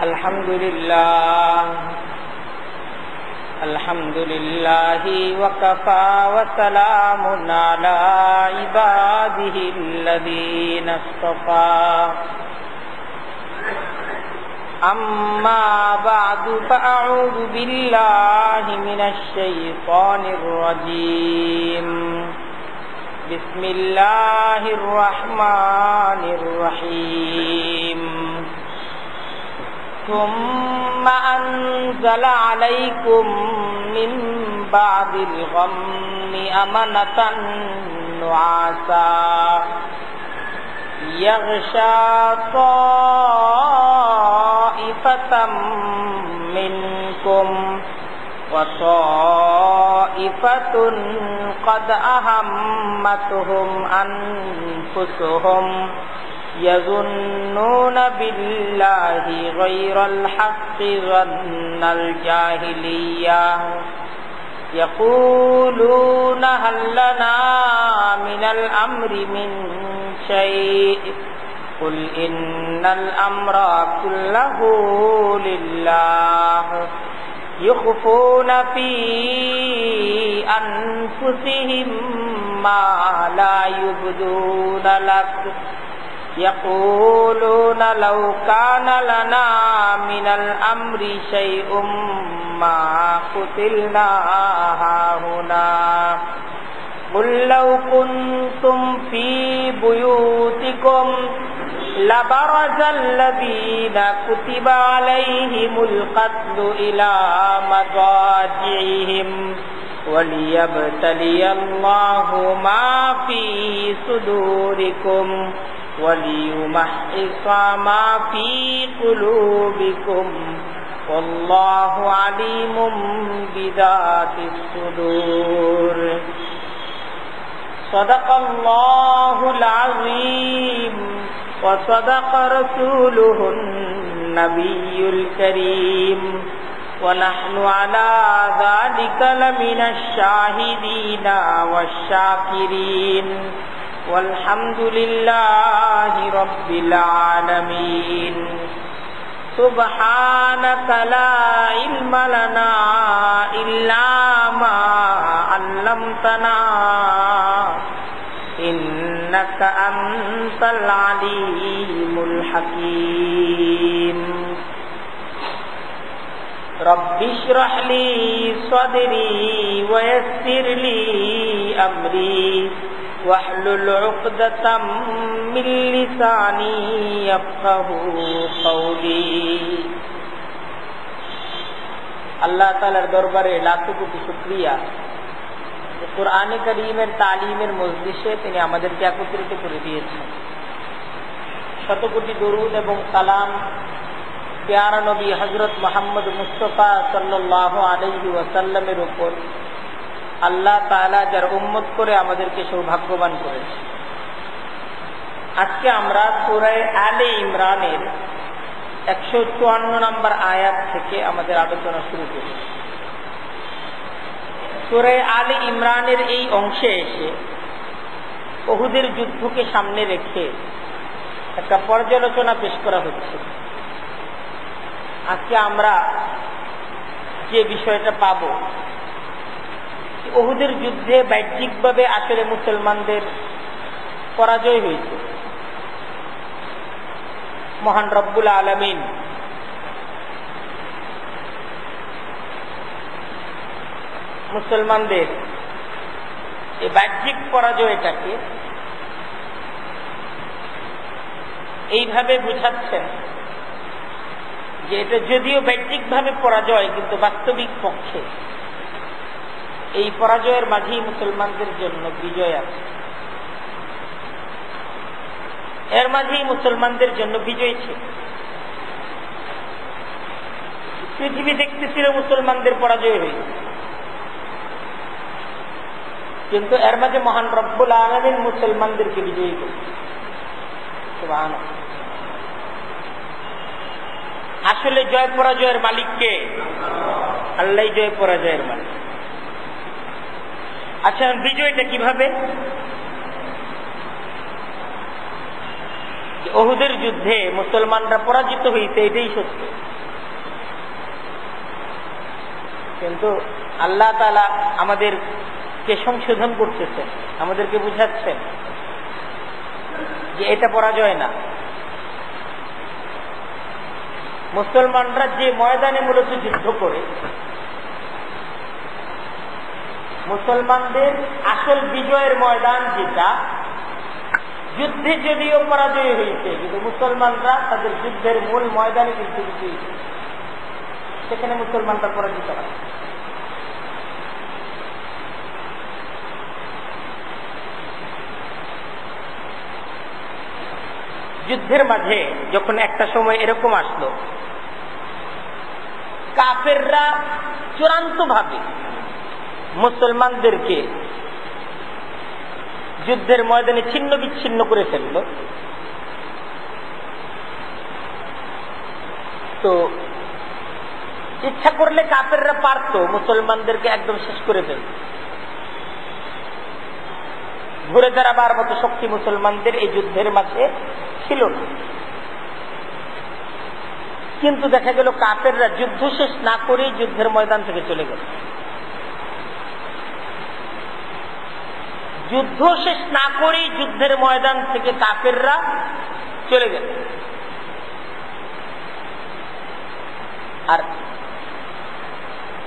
Alhamdulillahi wa kafa wa salamun ala ibadihi alladhina istafa. Amma ba'du fa'a'udhu billahi minash shaytanir rajim. Bismillahirrahmanirrahim. ثم أنزل عليكم من بعد الغم أمنة نعاسا يغشى طائفة منكم وطائفة قد أهمتهم أنفسهم يظنون بالله غير الحق ظن الجاهلية يقولون هل لنا من الأمر من شيء قل إن الأمر كله لله يخفون في أنفسهم ما لا يبدون لك يقولون لو كان لنا من الأمر شيء ما قتلنا هاهنا قل لو كنتم في بيوتكم لبرز الذين كتب عليهم القتل إلى مضاجعهم وليبتلي الله ما في صدوركم وليمحص ما في قلوبكم والله عليم بذات الصدور. صدق الله العظيم وصدق رسوله النبي الكريم ونحن على ذلك لمن الشاهدين والشاكرين والحمد لله رب العالمين. سبحانك لا علم لنا إلا ما علمتنا إنك أنت العليم الحكيم. رب اشرح لي صدري ويسر لي أمري واحلل عقدة من لساني يفقهوا قولي. আল্লাহ তাআলার দরবারে লাখো কোটি শুকরিয়া যে কোরআনে কারীমের তালিমের মজলিসে তিনি আমাদেরকে একত্রিত করে দিয়েছেন। শত কোটি দরুদ এবং সালাম প্যারা নবী হযরত মুহাম্মদ মুস্তাফা সাল্লাল্লাহু আলাইহি ওয়াসাল্লামের উপর আল্লাহ তাআলা যার উম্মত করে আমাদেরকে সৌভাগ্যবান করেছে। আজকে আমরা সূরা আলে ইমরানের 154 নম্বর আয়াত থেকে আমাদের আলোচনা শুরু করি। সূরা আলে ইমরানের এই অংশে এসে উহুদের যুদ্ধকে সামনে রেখে একটা পর্যালোচনা পেশ করা হচ্ছে। আজকে আমরা যে বিষয়টা পাবো, উহুদের যুদ্ধে বাহ্যিকভাবে আসলে মুসলমানদের পরাজয় হয়েছে। মহান রব্বুল আলামিন মুসলমানদের এই বাহ্যিক পরাজয়টাকে এইভাবে বুঝাচ্ছেন যে এটা যদিও বাহ্যিকভাবে পরাজয়, কিন্তু বাস্তবিক পক্ষে এই পরাজয়ের মাঝেই মুসলমানদের জন্য বিজয় আছে। এর মাঝেই মুসলমানদের জন্য বিজয় ছিল। পৃথিবী দেখতেছিল মুসলমানদের পরাজয় হয়েছে, কিন্তু এর মাঝে মহান রব্বুল আলামিন মুসলমানদেরকে বিজয়ী করেছে। সুবহানাল্লাহ। আসলে জয় পরাজয়ের মালিককে? আল্লাহ জয় পরাজয়ের মালিক। আচ্ছা, বিজয়টা কিভাবে? উহুদের যুদ্ধে মুসলমানরা পরাজিত হয়েছে, এটাই সত্য। কিন্তু আল্লাহ তাআলা আমাদেরকে সংশোধন করতেছেন, আমাদেরকে বুঝাচ্ছেন যে এটা পরাজয় না। মুসলমানরা যে ময়দানে মূলত যুদ্ধ করে, মুসলমানদের আসল বিজয়ের ময়দান যেটা, যুদ্ধে যদিও পরাজয় হয়েছে কিন্তু মুসলমানরা তাদের যুদ্ধের মূল ময়দানে কিন্তু বিজয়ী, সেখানে মুসলমানরা পরাজিত হয়। যুদ্ধের মাঝে যখন একটা সময় এরকম আসলো, কাফেররা চূড়ান্ত ভাবে মুসলমানদেরকে যুদ্ধের ময়দানে ছিন্ন বিচ্ছিন্ন করে ফেলল, তো ইচ্ছা করলে কাফেররা পারত মুসলমানদেরকে একদম শেষ করে ফেলত। ঘুরে দাঁড়াবার মতো শক্তি মুসলমানদের এই যুদ্ধের মাঝে ছিল না। কিন্তু দেখা গেল কাফেররা যুদ্ধ শেষ না করেই যুদ্ধের ময়দান থেকে চলে গেল। যুদ্ধ শেষ না করেই যুদ্ধের ময়দান থেকে কাফেররা চলে গেল। আর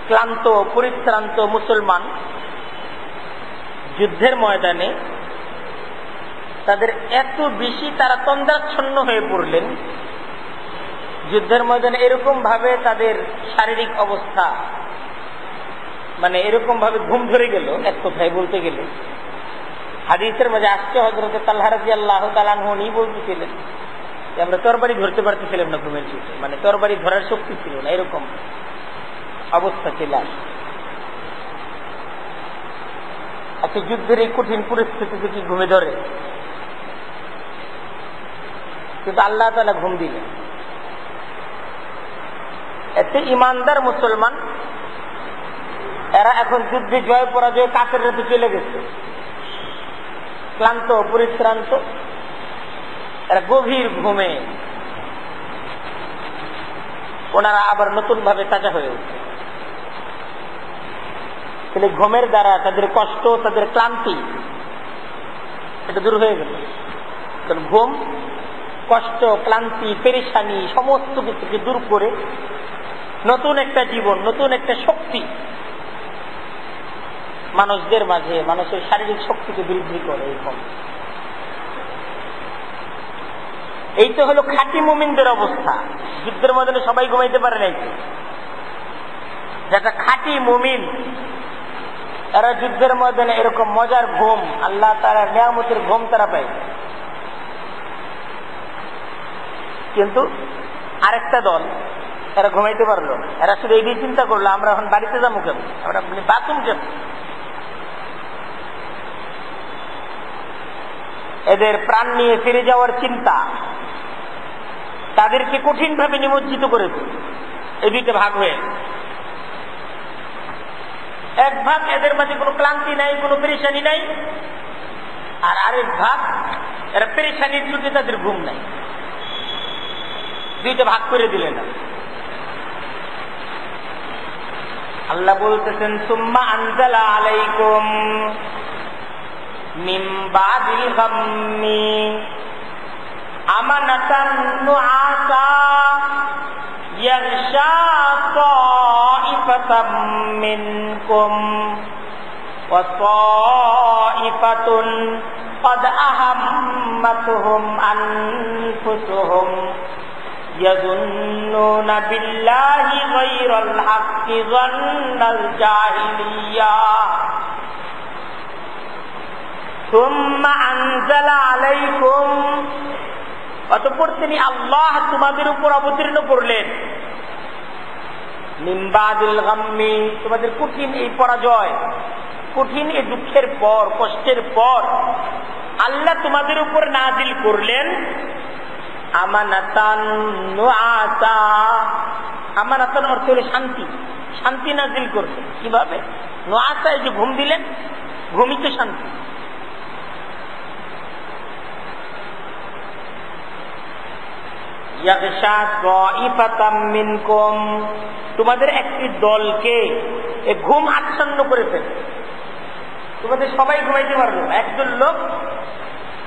ক্লান্ত পরিশ্রান্ত মুসলমান যুদ্ধের ময়দানে তাদের এত বেশি তারা তন্দ্রাচ্ছন্ন হয়ে পড়লেন, যুদ্ধের ময়দানে এরকম ভাবে তাদের শারীরিক অবস্থা, মানে এরকম ভাবে ঘুম ধরে গেল, এক কথায় বলতে গেলে হাদিসের মাঝে আসছে, হযরত তালহা রাদিয়াল্লাহু তাআলা আনহু উনি বলতেছিলেন যে আমরা তরবারি ধরতে পারতেছিলাম না ঘুমের চোটে, মানে তরবারি ধরার শক্তি ছিল না, এরকম অবস্থা ছিল। আচ্ছা, যুদ্ধের এই কঠিন পরিস্থিতিতে কি ঘুমে ধরে? কিন্তু আল্লাহ তাআলা ঘুম দিলেন। এতে ইমানদার মুসলমান এরা এখন যুদ্ধে জয় পরাজয় কাফেররা তো চলে গেছে, ক্লান্ত পরিশ্রান্ত, এরা গভীর ঘুমে ওনারা আবার নতুন ভাবে তাজা হয়ে উঠে। তাহলে ঘুমের দ্বারা তাদের কষ্ট, তাদের ক্লান্তি এটা দূর হয়ে গেল। কারণ ঘুম কষ্ট, ক্লান্তি, পেরেশানি সমস্ত কিছুকে দূর করে নতুন একটা জীবন, নতুন একটা শক্তি মানুষদের মাঝে, মানুষের শারীরিক শক্তিকে বৃদ্ধি করে। এই তো হলো খাঁটি মুমিনদের অবস্থা। যুদ্ধের ময়দানে সবাই ঘুমাইতে পারে নাই, যেটা খাঁটি মুমিন এরা যুদ্ধের ময়দানে এরকম মজার ঘুম, আল্লাহ তাআলার নিয়ামতের ঘুম তারা পায়। কিন্তু আরেকটা দল এরা ঘুমাইতে পারলো না, এরা শুধু এই চিন্তা করলো আমরা এখন বাড়িতে যাবো কেন, আমরা বাথরুম কেন। এদের প্রাণ নিয়ে ফিরে যাওয়ার চিন্তা তাদেরকে কঠিন ভাবে নিমজ্জিত করেছে। এই দুইটা ভাগ হয়ে, এক ভাগ এদের মাঝে কোনো ক্লান্তি নাই, কোনো পেরেশানি নাই, আর আরেক ভাগ এরা পেরেশানির চোটে তাদের ঘুম নাই। দুইটা ভাগ করে দিলেন না। আল্লাহ বলতেছেন সুম্মা আনজালা আলাইকুম মিন বাদিল গাম্মি আমানাতান নুআসা ইয়াগশা তাইফাতাম মিনকুম ওয়া তাইফাতুন قد أهمتهم أنفسهم يظنون بالله غير الحق ظن الجاهلية ثم أنزل عليكم অতঃপর তিনি আল্লাহ তোমাদের উপর অবতীর্ণ করলেন মিন বাদিল গাম্মি, তোমাদের কঠিন এই পরাজয়, কঠিন এই দুঃখের পর, কষ্টের পর আল্লাহ তোমাদের উপর নাজিল করলেন আমানাতান নুআসা। আমানাতান অর্থ হলো শান্তি, শান্তি নাজিল করলেন। কিভাবে? নুআসা, এই যে ঘুম দিলেন, ঘুমই তো শান্তি। ইয়াগশা তাইফাতাম মিনকুম, তোমাদের একটি দলকে এ ঘুম আচ্ছন্ন করে ফেলে। তোমাদের সবাই ঘুমাইতে পারলো, একজন লোক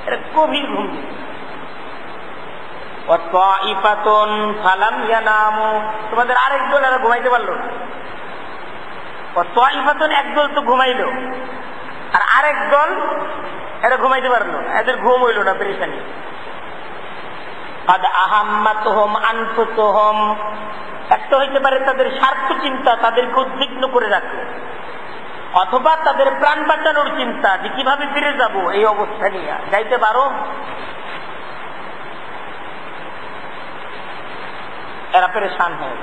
এরা গভীর ঘুম। তাইফাতুন ফালাম ইয়ানামু, তোমাদের আরেক দল এরা ঘুমাইতে পারলো না। তাইফাতুন একদল তো ঘুমাইলো, আর আরেক দল এরা ঘুমাইতে পারলো না, এদের ঘুম হইল না, পেরেশানি। কাদ আহাম্মাতুহুম আনফুসুহুম, একটা হইতে পারে তাদের স্বার্থ চিন্তা তাদেরকে উদ্বিগ্ন করে রাখে, অথবা তাদের প্রাণ বাঁচানোর চিন্তা যে কিভাবে ফিরে যাব এই অবস্থা নিয়ে। যাইতে পারো, এরা পেরেশান হয়।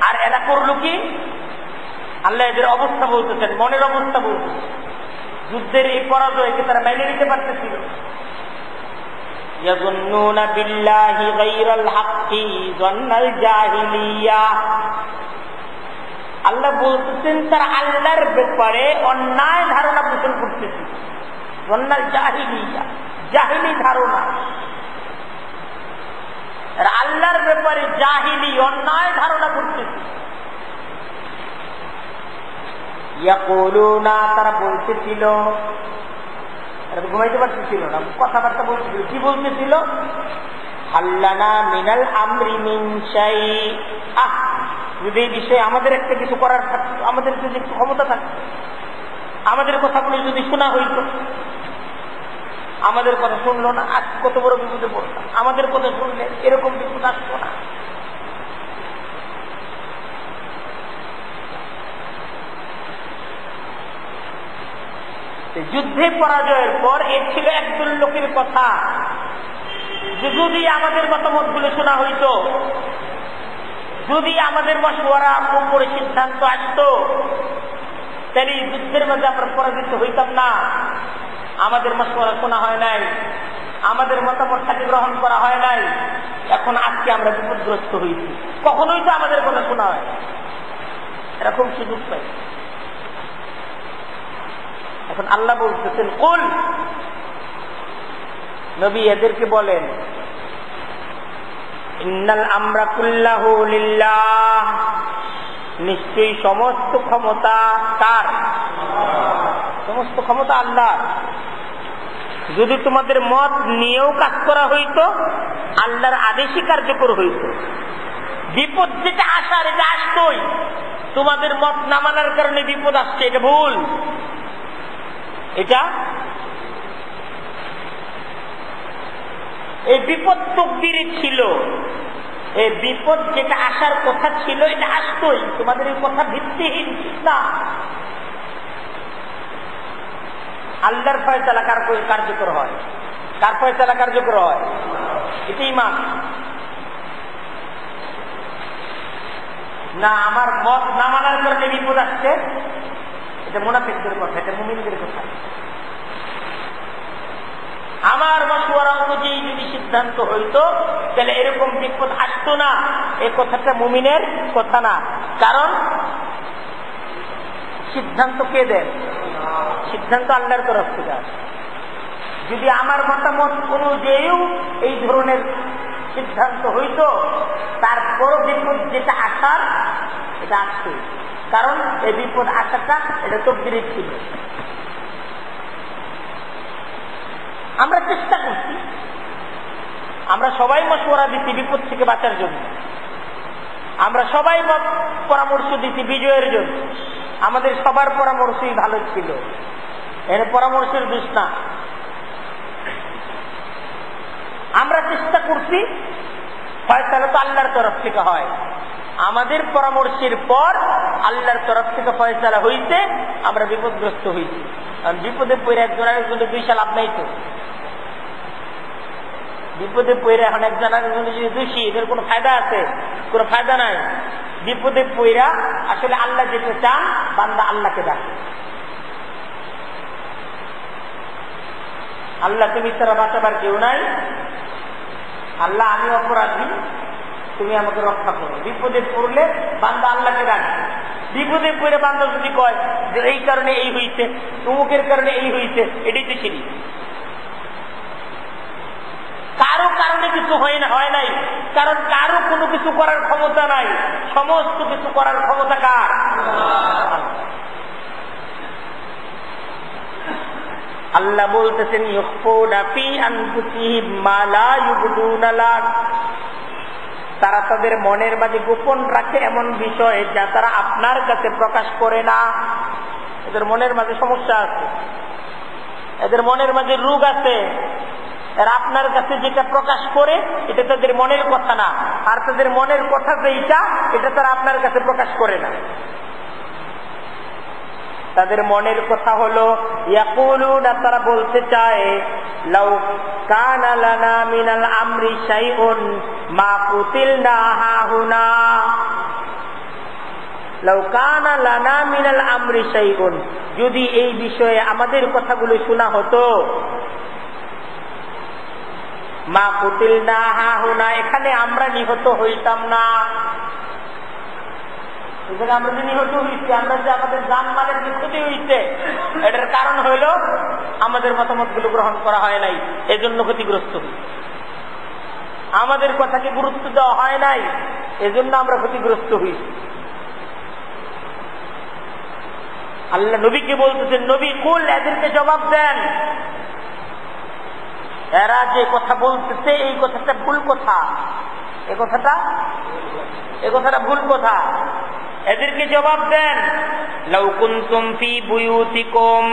আর এরা করলো কি? আল্লাহ এদের অবস্থা বলতেছেন, মনের অবস্থা বলতেছেন। যুদ্ধের এই পরাজয়কে তারা মেনে নিতে পারতেছিল। ইয়াযুন্নুনা বিল্লাহি গায়রাল হাক্কি যান্নাল জাহিলিয়া, আল্লাহ বলতেছেন তারা আল্লাহর ব্যাপারে অন্যায় ধারণা পোষণ করতেছে। যান্নাল জাহিলিয়া, জাহিলি ধারণা। আল্লাহর ব্যাপারে জাহিলি অন্যায় ধারণা করতেছে। ইয়াকুলুনা, তারা বলতেছিল, ঘুমাইতে পারতেছিল না, কথাবার্তা বলতেছিল। কি বলতেছিল? হাল্লানা মিনাল আমরি মিন শাই, যদি এই বিষয়ে আমাদের একটা কিছু করার থাকতো, আমাদের যদি একটু ক্ষমতা থাকতো, আমাদের কথাগুলো যদি শোনা হইত। আমাদের কথা শুনলো না, আজ কত বড় বিপদে পড়তাম। আমাদের কথা শুনলে এরকম বিপদ আসতো না। যুদ্ধে পরাজয়ের পর এর ছিল একজন লোকের কথা যে যদি আমাদের মতামত গুলো শোনা হইত, যদি আমাদের মশওয়ারা উপরে সিদ্ধান্ত আসতো, তাহলে যুদ্ধের মধ্যে আমরা পরাজিত হইতাম না। আমাদের মশওয়ারা শোনা হয় নাই, আমাদের মতামতটাকে গ্রহণ করা হয় নাই, এখন আজকে আমরা বিপদগ্রস্ত হয়েছি। কখনোই তো আমাদের কথা শোনা হয়, এরকম সুযোগ পাই। এখন আল্লাহ বলতেছেন, কুল, নবী এদেরকে বলেন, ইন্নাল আমরা কুল্লাহু লিল্লাহ, নিশ্চয়ই সমস্ত ক্ষমতা তার, সমস্ত ক্ষমতা আল্লাহ। যদি তোমাদের মত নিয়েও কাজ করা হইতো, আল্লাহর আদেশই কার্যকর হইতো। বিপদ যেটা আসার, এটা আসতোই। তোমাদের মত না মানার কারণে বিপদ আসছে, এটা ভুল। এটা এই বিপদ তকদিরে ছিল, এই বিপদ যেটা আসার কথা ছিল এটা আসতোই। তোমাদের এই কথা ভিত্তিহীন না। আল্লাহর ফয়সালা কার্যকর হয়, কার ফয়সালা কার্যকর হয়? এটা ঈমান না। আমার মত না মানার কারণে বিপদ আসছে, এটা মুনাফিকদের কথা, এটা মুমিনদের কথা। আমার মশওয়ারা অনুযায়ী যদি সিদ্ধান্ত হইতো, তাহলে এরকম বিপদ আসতো না। এই কথাটা মুমিনের কথা না। কারণ সিদ্ধান্ত কে দেন? সিদ্ধান্ত আল্লাহর তরফ থেকে আসে। যদি আমার মতামত অনুযায়ীও এই ধরনের সিদ্ধান্ত হইতো, তারপরও বিপদ যেটা আসার, এটা আসছে। কারণ এই বিপদ আসাটা এটা তকদিরে ছিল। আমরা চেষ্টা করছি, আমরা সবাই মশওয়ারা দিচ্ছি বিপদ থেকে বাঁচার জন্য, আমরা সবাই পরামর্শ দিচ্ছি বিজয়ের জন্য। আমাদের সবার পরামর্শই ভালো ছিল, এর পরামর্শের দোষ না। আমরা চেষ্টা করছি, ফয়সালা তো আল্লাহর তরফ থেকে হয়। আমাদের পরামর্শের পর আল্লাহর তরফ থেকে ফয়সালা হইতে আমরা বিপদগ্রস্ত হইছি। কারণ বিপদে পড়ে একজন আরেকজনের দুইশা লাভ নাই তো। বিপদে পড়ে এখন একজন আরেকজনের যদি দোষী, এদের কোনো ফায়দা আছে? কোনো ফায়দা নাই। বিপদে পড়া আসলে আল্লাহ যেতে চান, বান্দা আল্লাহকে ডাকে, আল্লাহ তুমি ছাড়া বাঁচাবার কেউ নাই, আল্লাহ আমি অপরাধী, তুমি আমাকে রক্ষা করো। বিপদে পড়লে বান্দা আল্লাহকে ডাকবে। বিপদে পড়ে বান্দা যদি কয় যে এই কারণে এই হইছে, অমুকের কারণে এই হইছে, এটাই তো শিরিক। কারো কারণে কিছু হয় নাই, কারণ কারো কোনো কিছু করার ক্ষমতা নাই, সমস্ত কিছু করার ক্ষমতা কার? আল্লাহ বলতেছেন ইউখফুনা ফি আনফুসিহিম মা লা ইউবদুনা লাক, তারা তাদের মনের মাঝে গোপন রাখে এমন বিষয় যা তারা আপনার কাছে প্রকাশ করে না। এদের মনের মাঝে সমস্যা আছে, এদের মনের মাঝে রোগ আছে, এরা আপনার কাছে যেটা প্রকাশ করে এটা তাদের মনের কথা না, আর তাদের মনের কথা যেটা এটা তারা আপনার কাছে প্রকাশ করে না। তাদের মনের কথা হলো ইয়াকুলুনা, তারা বলতে চায় লাউ কানা লানা মিনাল আমরি শাইউন মা কুতিলনা হাহুনা, লাউ কানা লানা মিনাল আমরি শাইউন, যদি এই বিষয়ে আমাদের কথাগুলো শোনা হতো, মা কুতিলনা হাহুনা, এখানে আমরা নিহত হইতাম না। আমরা যে নিহত হইছি, আমরা যে আমাদের জানমালের যে ক্ষতি হইছে, এটার কারণ হইল আমাদের মতামত গুলো গ্রহণ করা হয় নাই, এজন্য ক্ষতিগ্রস্ত হই। আমাদের কথাকে গুরুত্ব দেওয়া হয় নাই, এজন্য আমরা ক্ষতিগ্রস্ত হইছি। আল্লাহ নবীকে বলতেছেন, নবী কুল, এদেরকে জবাব দেন, এরা যে কথা বলতেছে এই কথাটা ভুল কথা, এ কথাটা ভুল কথা, এদেরকে জবাব দেন। লাউ কুনতুম ফি বুয়ুতিকুম,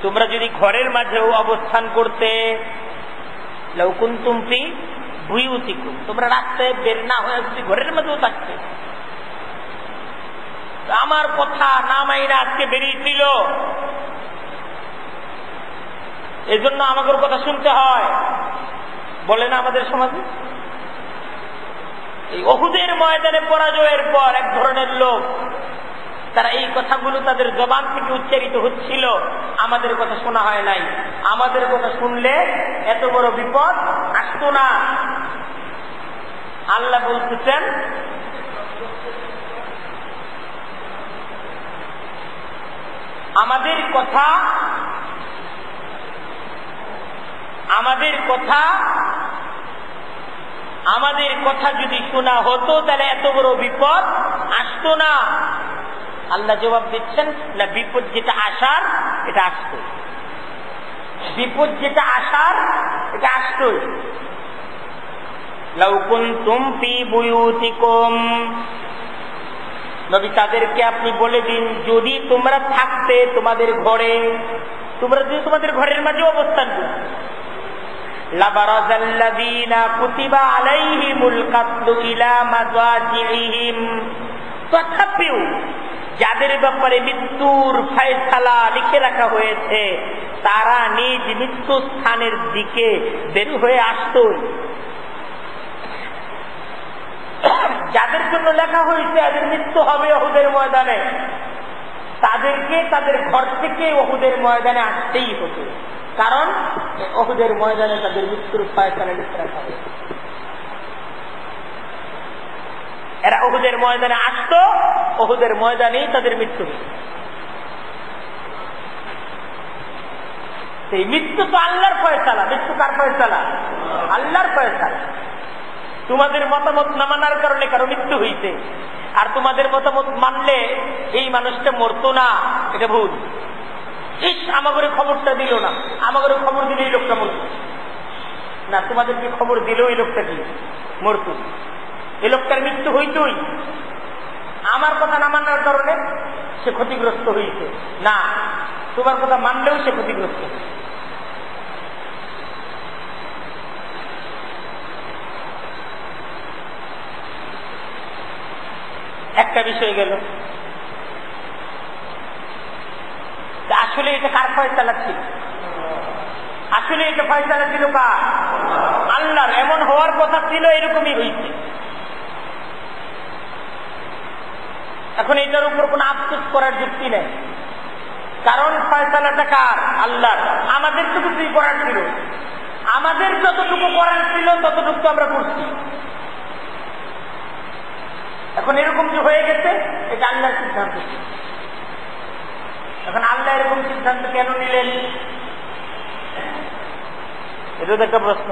তোমরা যদি ঘরের মাঝেও অবস্থান করতে, লাউ কুনতুম ফি বুয়ুতিকুম, তোমরা রাস্তায় বের না হয়ে যদি ঘরের মাঝেও থাকতে, আমার কথা না মাইনা আজকে বেরিয়েছিল, এজন্য আমাদের কথা শুনতে হয়, বলে না আমাদের সমাজে। এই উহুদের ময়দানে পরাজয়ের পর এক ধরনের লোক, তারা এই কথাগুলো তাদের জবান থেকে উচ্চারিত হচ্ছিল, আমাদের কথা শোনা হয় নাই, আমাদের কথা শুনলে এত বড় বিপদ আসতো না। আল্লাহ বলতেছেন আমাদের কথা যদি শোনা হতো তাহলে এত বড় বিপদ আসতো না। আল্লাহ জবাব দিচ্ছেন, না, বিপদ যেটা আসার এটা আসতো, বিপদ যেটা আসার এটা আসতোই। লাউ কুনতুম ফি বুয়ুতিকুম, নবী তাদেরকে আপনি বলে দিন, যদি তোমরা থাকতে তোমাদের ঘরে, তোমরা যদি তোমাদের ঘরের মাঝে অবস্থান করতে, লাবারাজাল্লাযীনা কুতিবা আলাইহিমুল কাতলু ইলা মাযাজিহিম, তথাপিও যাদের ব্যাপারে মৃত্যুর ফয়সালা লিখে রাখা হয়েছে তারা নিজ মৃত্যু স্থানের দিকে বের হয়ে আসতো। যাদের জন্য লেখা হয়েছে এদের মৃত্যু হবে উহুদের ময়দানে, তাদেরকে তাদের ঘর থেকে উহুদের ময়দানে আসতেই হতো, কারণ উহুদের ময়দানে তাদের মৃত্যুর ফয়সালা লিখে রাখা হয়েছে। এরা উহুদের ময়দানে আসতো, উহুদের ময়দানেই তাদের মৃত্যু হতো। সেই মৃত্যু তো আল্লাহর ফয়সালা, মৃত্যু কার ফয়সালা? আল্লাহর ফয়সালা। তোমাদের মতামত না মানার কারণে কারো মৃত্যু হইছে, আর তোমাদের মতামত মানলে এই মানুষটা মরতো না, এটা ভুল। আমাদের খবরটা দিল না, আমাদের খবর দিলে এই লোকটা মরত না, তোমাদেরকে খবর দিলেও এই লোকটা কি মরত, এই লোকটার মৃত্যু হইতই। আমার কথা না মানার কারণে সে ক্ষতিগ্রস্ত হয়েছে না, তোমার কথা মানলেও সে ক্ষতিগ্রস্ত। একটা বিষয় গেল, আসলে এটা কার ফয়সালা ছিল? আসলে এটা ফয়সালা ছিল কার? আল্লাহর। এমন হওয়ার কথা ছিল, এরকমই হয়েছে। এখন এটার উপর কোন আফসোস করার যুক্তি নেই, কারণ ফয়সালাটা কার? আল্লাহর। আমাদের তো কিছুই করার ছিল, আমাদের যতটুকু করার ছিল ততটুকু তো আমরা করছি। এখন এরকম যে হয়ে গেছে, এটা আল্লাহর সিদ্ধান্ত। এখন আল্লাহ এরকম সিদ্ধান্ত কেন নিলেন? এটা তো একটা প্রশ্ন।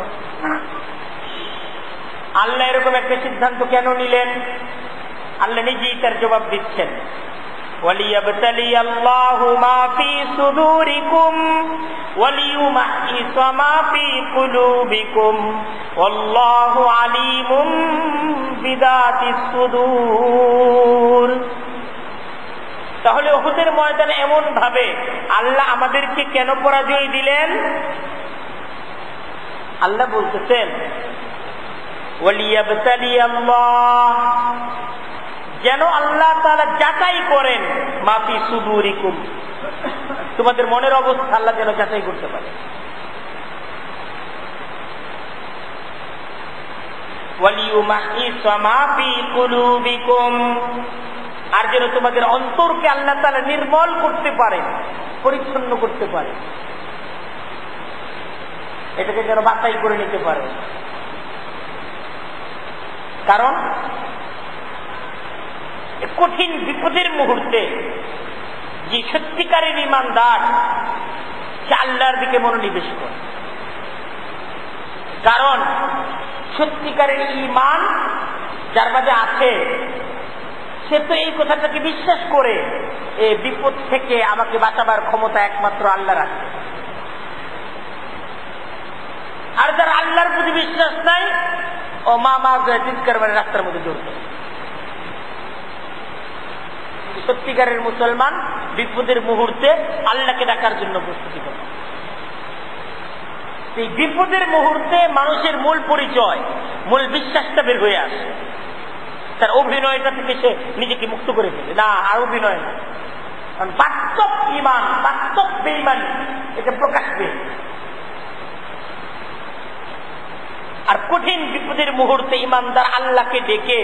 আল্লাহ এরকম একটা সিদ্ধান্ত কেন নিলেন? আল্লাহ নিজেই তার জবাব দিচ্ছেন, وَلِيَبْتَلِيَ اللَّهُ مَا فِي صُدُورِكُمْ وَلِيُمَحِّصَ مَا فِي قُلُوبِكُمْ وَاللَّهُ عَلِيمٌ بِذَاتِ الصُّدُورِ। তাহলে উহুদের ময়দানে এমন ভাবে আল্লাহ আমাদেরকে কেন পরাজয় দিলেন? আল্লাহ বলতেছেন, وَلِيَبْتَلِيَ اللَّهُ, যেন আল্লাহ তাআলা যাচাই করেন মা ফি সুদুরিকুম, তোমাদের মনের অবস্থা আল্লাহ যেন যাচাই করতে পারে। ওয়ালিউমাহিস মা ফি কুলুবিকুম, আর যেন তোমাদের অন্তরকে আল্লাহ তাআলা নির্মল করতে পারে, পরিচ্ছন্ন করতে পারে, এটাকে যেন বাছাই করে নিতে পারে। কারণ কঠিন বিপদের মুহূর্তে যে সত্যিকারের ঈমানদার সে আল্লাহর দিকে মনোনিবেশ করে। কারণ সত্যিকারের ঈমান যার মাঝে আছে সে তো এই কথাটাকে বিশ্বাস করে এই বিপদ থেকে আমাকে বাঁচাবার ক্ষমতা একমাত্র আল্লাহ রাখে। আর যার আল্লাহর প্রতি বিশ্বাস নাই ও মা চিৎকার মানে রাস্তার মধ্যে দৌড়বে। সত্যিকারের মুসলমান বিপদের মুহূর্তে আল্লাহকে ডাকার জন্য প্রস্তুতি করে। এই বিপদের মুহূর্তে মানুষের মূল পরিচয়, মূল বিশ্বাসটা বের হয়ে আসে। তার অভিনয়টা থেকে সে নিজেকে মুক্ত করে ফেলে, না আর অভিনয় না, কারণ বাস্তব ঈমান, বাস্তব বেঈমানি এটা প্রকাশ পেয়ে। আর কঠিন বিপদের মুহূর্তে ঈমানদার আল্লাহকে ডেকে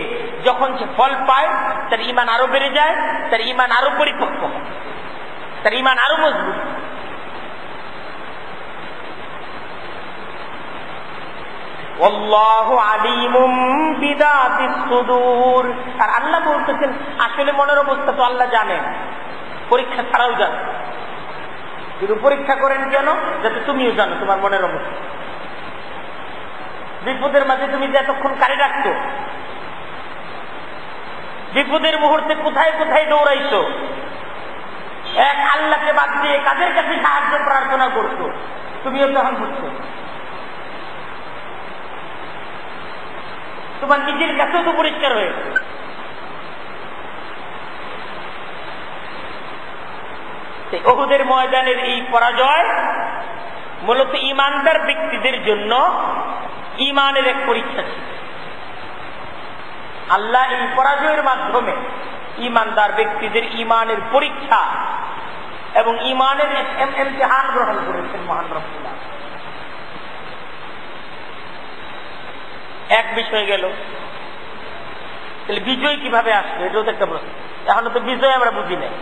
যখন সে ফল পায়, তার ঈমান আরো বেড়ে যায়, তার ঈমান আরো পরিপক্ক হয়, তার ঈমান আরো মজবুত। আল্লাহু আলিমুম বিযাতিস সুদূর। আর আল্লাহ বলতেছেন আসলে মনের অবস্থা তো আল্লাহ জানেন, পরীক্ষা ছাড়াও জানেন। কিন্তু পরীক্ষা করেন কেন? যাতে তুমিও জানো তোমার মনের অবস্থা। বিপদের মাঝে তুমি যে এতক্ষণ কারে রাখতো, বিপদের মুহূর্তে কোথায় কোথায় দৌড়াইছো, এক আল্লাহকে বাদ দিয়ে কাদের কাছে সাহায্য প্রার্থনা করতো, তুমিও তখন বুঝছো। তোমার নিজের কাছেও তো পরিষ্কার হয়েছে। উহুদের ময়দানের এই পরাজয় মূলত ঈমানদার ব্যক্তিদের জন্য ঈমানের এক পরীক্ষা ছিল। আল্লাহ এই পরাজয়ের মাধ্যমে ঈমানদার ব্যক্তিদের ঈমানের পরীক্ষা এবং ঈমানের ইমতিহান গ্রহণ করেছেন মহান রব্বুল আলামিন। এক বিষয় গেল, তাহলে বিজয় কিভাবে আসবে এটাও তো একটা প্রশ্ন। এখনো তো বিজয় আমরা বুঝি নাই।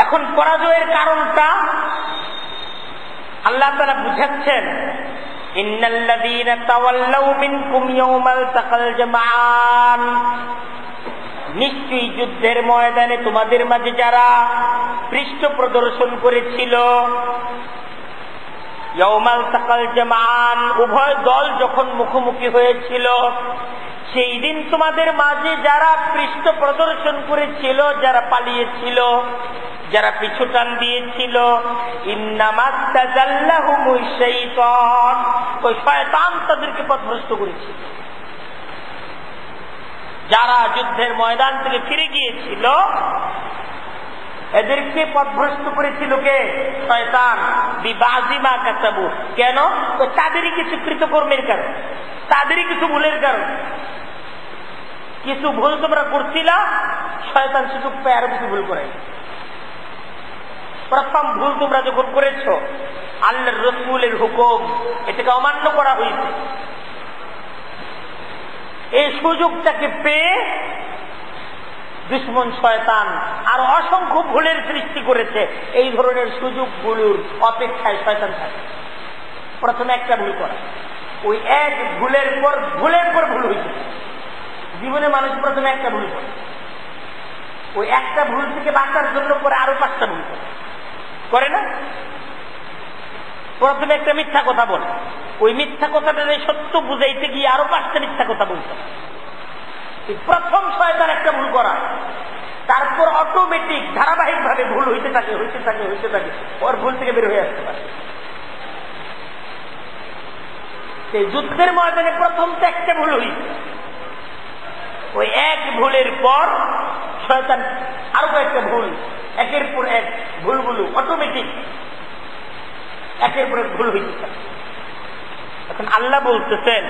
এখন পরাজয়ের কারণটা আল্লাহ তাআলা বুঝাচ্ছেন, ইন্নাল্লাযীনা তাওয়াল্লাউ মিনকুম ইয়াওমাল তাকাল জামআন, নিশ্চয়ই যুদ্ধের ময়দানে তোমাদের মাঝে যারা পৃষ্ঠ প্রদর্শন করেছিল, ইয়াওমাল তাকাল জামআন, উভয় দল যখন মুখোমুখি হয়েছিল, সেই দিন তোমাদের মাঝে যারা পৃষ্ঠ প্রদর্শন করেছিল, যারা পালিয়েছিল, যারা পিছু টান দিয়েছিল, ইন্নামাস্তাজাল্লাহুমুশ শাইতান, ওই শয়তান তাদেরকে পথভ্রষ্ট করেছিল। যারা যুদ্ধের ময়দান থেকে ফিরে গিয়েছিল এদেরকে পথভ্রষ্ট করেছিল কে? শয়তান। বিবাজিমা কাসাবু, কেন? তো তাদেরই কিছু কৃতকর্মের কারণ, তাদেরই কিছু ভুলের কারণ। কিছু ভুল তোমরা করছিলা, শয়তান সুযোগ পেয়ে আরো কিছু ভুল করে। প্রথম ভুল তোমরা যখন করেছ, আল্লাহর রাসূলের হুকুম এটাকে অমান্য করা হয়েছে। এই সুযোগটাকে পেয়ে দুশমন শয়তান আরো অসংখ্য ভুলের সৃষ্টি করেছে। এই ধরনের সুযোগগুলোর অপেক্ষায় শয়তান থাকে। প্রথমে একটা ভুল করা, ওই এক ভুলের পর ভুল হয়েছে। জীবনে মানুষ প্রথমে একটা ভুল করে, ওই একটা ভুল থেকে বাঁচার জন্য পরে আরো 5টা ভুল করে না? প্রথমে একটা মিথ্যা কথা বলে, ওই মিথ্যা কথাটা সত্য বুঝাইতে গিয়ে আরো 5টা মিথ্যা কথা বলতে। প্রথম শয়তান একটা ভুল করা, তারপর অটোমেটিক ধারাবাহিক ভাবে ভুল হইতে থাকে হইতে থাকে হইতে থাকে, ওর ভুল থেকে বের হয়ে আসতে পারে। সেই যুদ্ধের ময়দানে প্রথম তো একটা ভুল হইছে, ওই এক ভুলের পর শয়তান আরো কয়েকটা ভুল, একের পর এক ভুলগুলো অটোমেটিক একের পর এক ভুল হইতে থাকে। এখন আল্লাহ বলতেছেন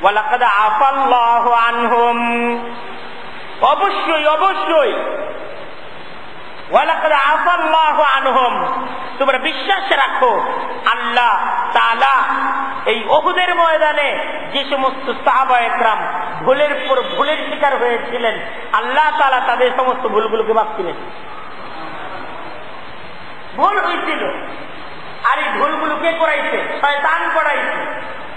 ওয়ালাকাদ আফাল্লাহু আনহুম, অবশ্যই অবশ্যই ওয়ালাকাদ আফাল্লাহু আনহুম, তোমরা বিশ্বাস রাখো আল্লাহ তাআলা এই উহুদের ময়দানে যে সমস্ত সাহাবায়ে কেরাম ভুলের পর ভুলের শিকার হয়েছিলেন, আল্লাহ তাআলা তাদের সমস্ত ভুলগুলোকে মাফ করেন। ভুল হয়েছিল, আর এই ভুলগুলো কে করাইছে? শয়তান করাইছে।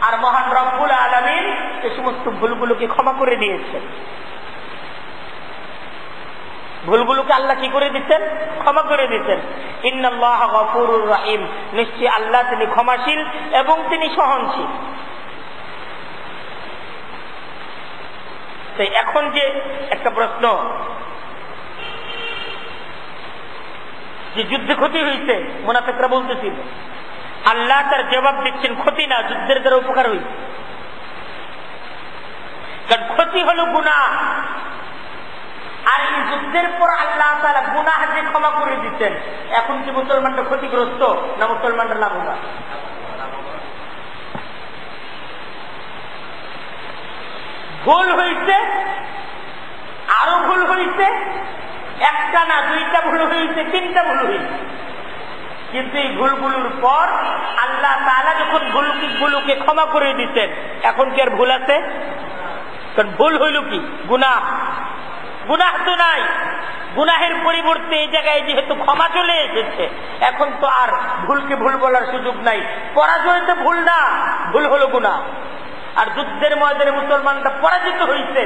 আর মহান রব্বুল আলামিন এই সমস্ত ভুলগুলোকে ক্ষমা করে দিয়েছেন। ভুলগুলোকে আল্লাহ কি করে দিচ্ছেন? ক্ষমা করে দিচ্ছেন। ইন্নাল্লাহা গফুরুর রহিম, নিশ্চয়ই আল্লাহ তিনি ক্ষমাশীল এবং তিনি সহনশীল। তাই এখন যে একটা প্রশ্ন, যে যুদ্ধে ক্ষতি হয়েছে, মুনাফিকরা বলতেছিল, আল্লাহ তার জবাব দিচ্ছেন ক্ষতি না, যুদ্ধের দ্বারা উপকার হয়েছে। কারণ ক্ষতি হলো গুনাহ, আর এই যুদ্ধের পর আল্লাহ তাআলা গুনাহ যে ক্ষমা করে দিচ্ছেন, এখন কি মুসলমানরা ক্ষতিগ্রস্ত না মুসলমানরা লাভবান? ভুল হয়েছে, আরো ভুল হয়েছে, একটা না দুইটা ভুল হয়েছে, 3টা ভুল হয়েছে, কিন্তু এই ভুলগুলোর পর আল্লাহ তাআলা যখন ভুলগুলোকে ক্ষমা করে দিচ্ছেন, এখন কি আর ভুল আছে? কারণ ভুল হইল কি? গুনাহ। গুনাহ তো নাই, গুনাহের পরিবর্তে এই জায়গায় যেহেতু ক্ষমা চলে এসেছে, এখন তো আর ভুলকে ভুল বলার সুযোগ নাই। পরাজয় তো ভুল না, ভুল হলো গুনাহ। আর যুদ্ধের ময়দানে মুসলমানরা পরাজিত হয়েছে,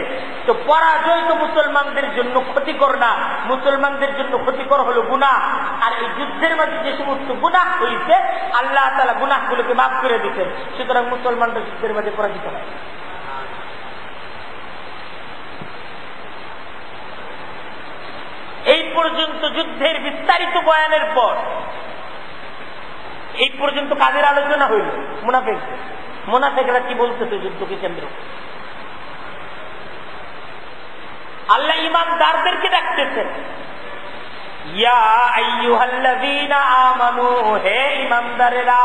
তো পরাজয় তো মুসলমানদের জন্য ক্ষতিকর না, মুসলমানদের জন্য ক্ষতিকর হলো গুনাহ। আর এই যুদ্ধের মাঝে যে সমস্ত গুনাহ হয়েছে, আল্লাহ তাআলা গুনাহগুলোকে মাফ করে দিতেন। সুতরাং মুসলমানরা যুদ্ধের মাঝে পরাজিত হয়। এই পর্যন্ত যুদ্ধের বিস্তারিত বয়ানের পর এই পর্যন্ত কাদের আলোচনা হইল? মুনাফিকদের। মুনাফিকরা কি বলতেছে যুদ্ধকে কেন্দ্র? আল্লাহ ঈমানদারদেরকে ডাকতেছেন, ইয়া আইয়ুহাল্লাযীনা আমানু, হে ঈমানদারেরা।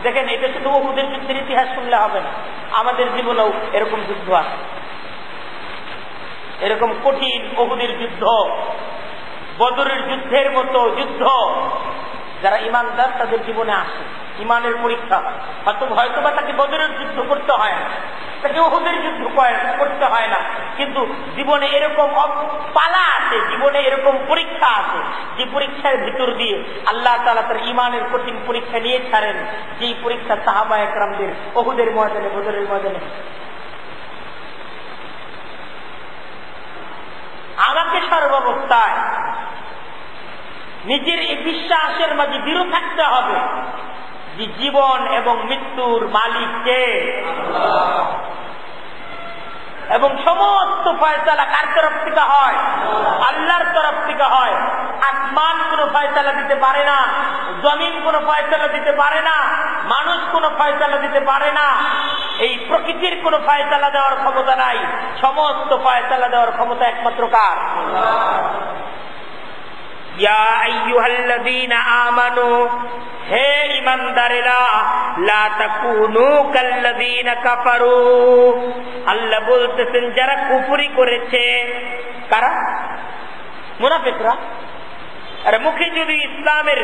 দেখেন, এটা শুধু উহুদের যুদ্ধের ইতিহাস শুনলে হবে না, আমাদের জীবনেও এরকম যুদ্ধ আছে। এরকম কঠিন উহুদের যুদ্ধ, বদরের যুদ্ধের মতো যুদ্ধ যারা ঈমানদার তাদের জীবনে আসে, ঈমানের পরীক্ষা। হয়তো বা তাকে বদরের যুদ্ধ করতে হয় না, তাকে উহুদের যুদ্ধ করতে হয় না, কিন্তু জীবনে এরকম পালা আছে, জীবনে এরকম পরীক্ষা আছে, যে পরীক্ষার ভিতর দিয়ে আল্লাহ তাআলা তার ঈমানের কঠিন পরীক্ষা নিয়ে ছাড়েন, যেই পরীক্ষা সাহাবায়ে কেরামদের উহুদের ময়দানে, বদরের ময়দানে। আমাকে সর্বাবস্থায় নিজের এই বিশ্বাসের মাঝে দৃঢ় থাকতে হবে যে জীবন এবং মৃত্যুর মালিক কে? আল্লাহ। এবং সমস্ত ফয়সালা কার তরফ থেকে হয়? আল্লাহর তরফ থেকে হয়। আসমান কোনো ফয়সালা দিতে পারে না, জমিন কোনো ফয়সালা দিতে পারে না, মানুষ কোনো ফয়সালা দিতে পারে না, এই প্রকৃতির কোনো ফয়সালা দেওয়ার ক্ষমতা নাই। সমস্ত ফয়সালা দেওয়ার ক্ষমতা একমাত্র কার? ইয়া আইয়ুহাল্লাযীনা আমানু, হে ঈমানদারেরা, লা তাকুনু কাল্লাযীনা কাফারু। আল্লাহ বলতেছেন যারা কুফরি করেছে। কারা? মুনাফিকরা। আরে মুখে যদি ইসলামের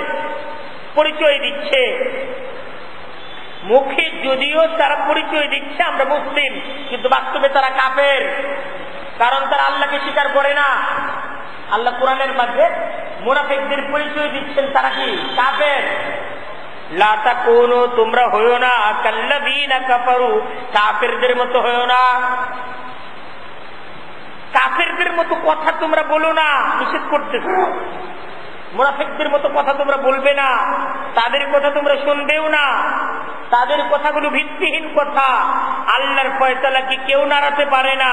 পরিচয় দিচ্ছে, মুখে যদিও তারা পরিচয় দিচ্ছে আমরা মুসলিম, কিন্তু বাস্তবে তারা কাফের, কারণ তারা আল্লাহকে স্বীকার করে না। আল্লাহ কোরআনের মধ্যে মুনাফিকদের পরিচয় দিচ্ছেন তারা কি? কাফের। লা তাকুনু, তোমরা হইও না কাল্লাযীনা কাফারু, কাফেরদের মতো হইও না। কাফেরদের মতো কথা তোমরা বলো না, নিষেধ করতেছে। মুনাফিকদের মতো কথা তোমরা বলবে না, তাদের কথা তোমরা শুনবেও না, তাদের কথাগুলো ভিত্তিহীন কথা। আল্লাহর ফয়সালাকে কেউ নাড়াতে পারে না।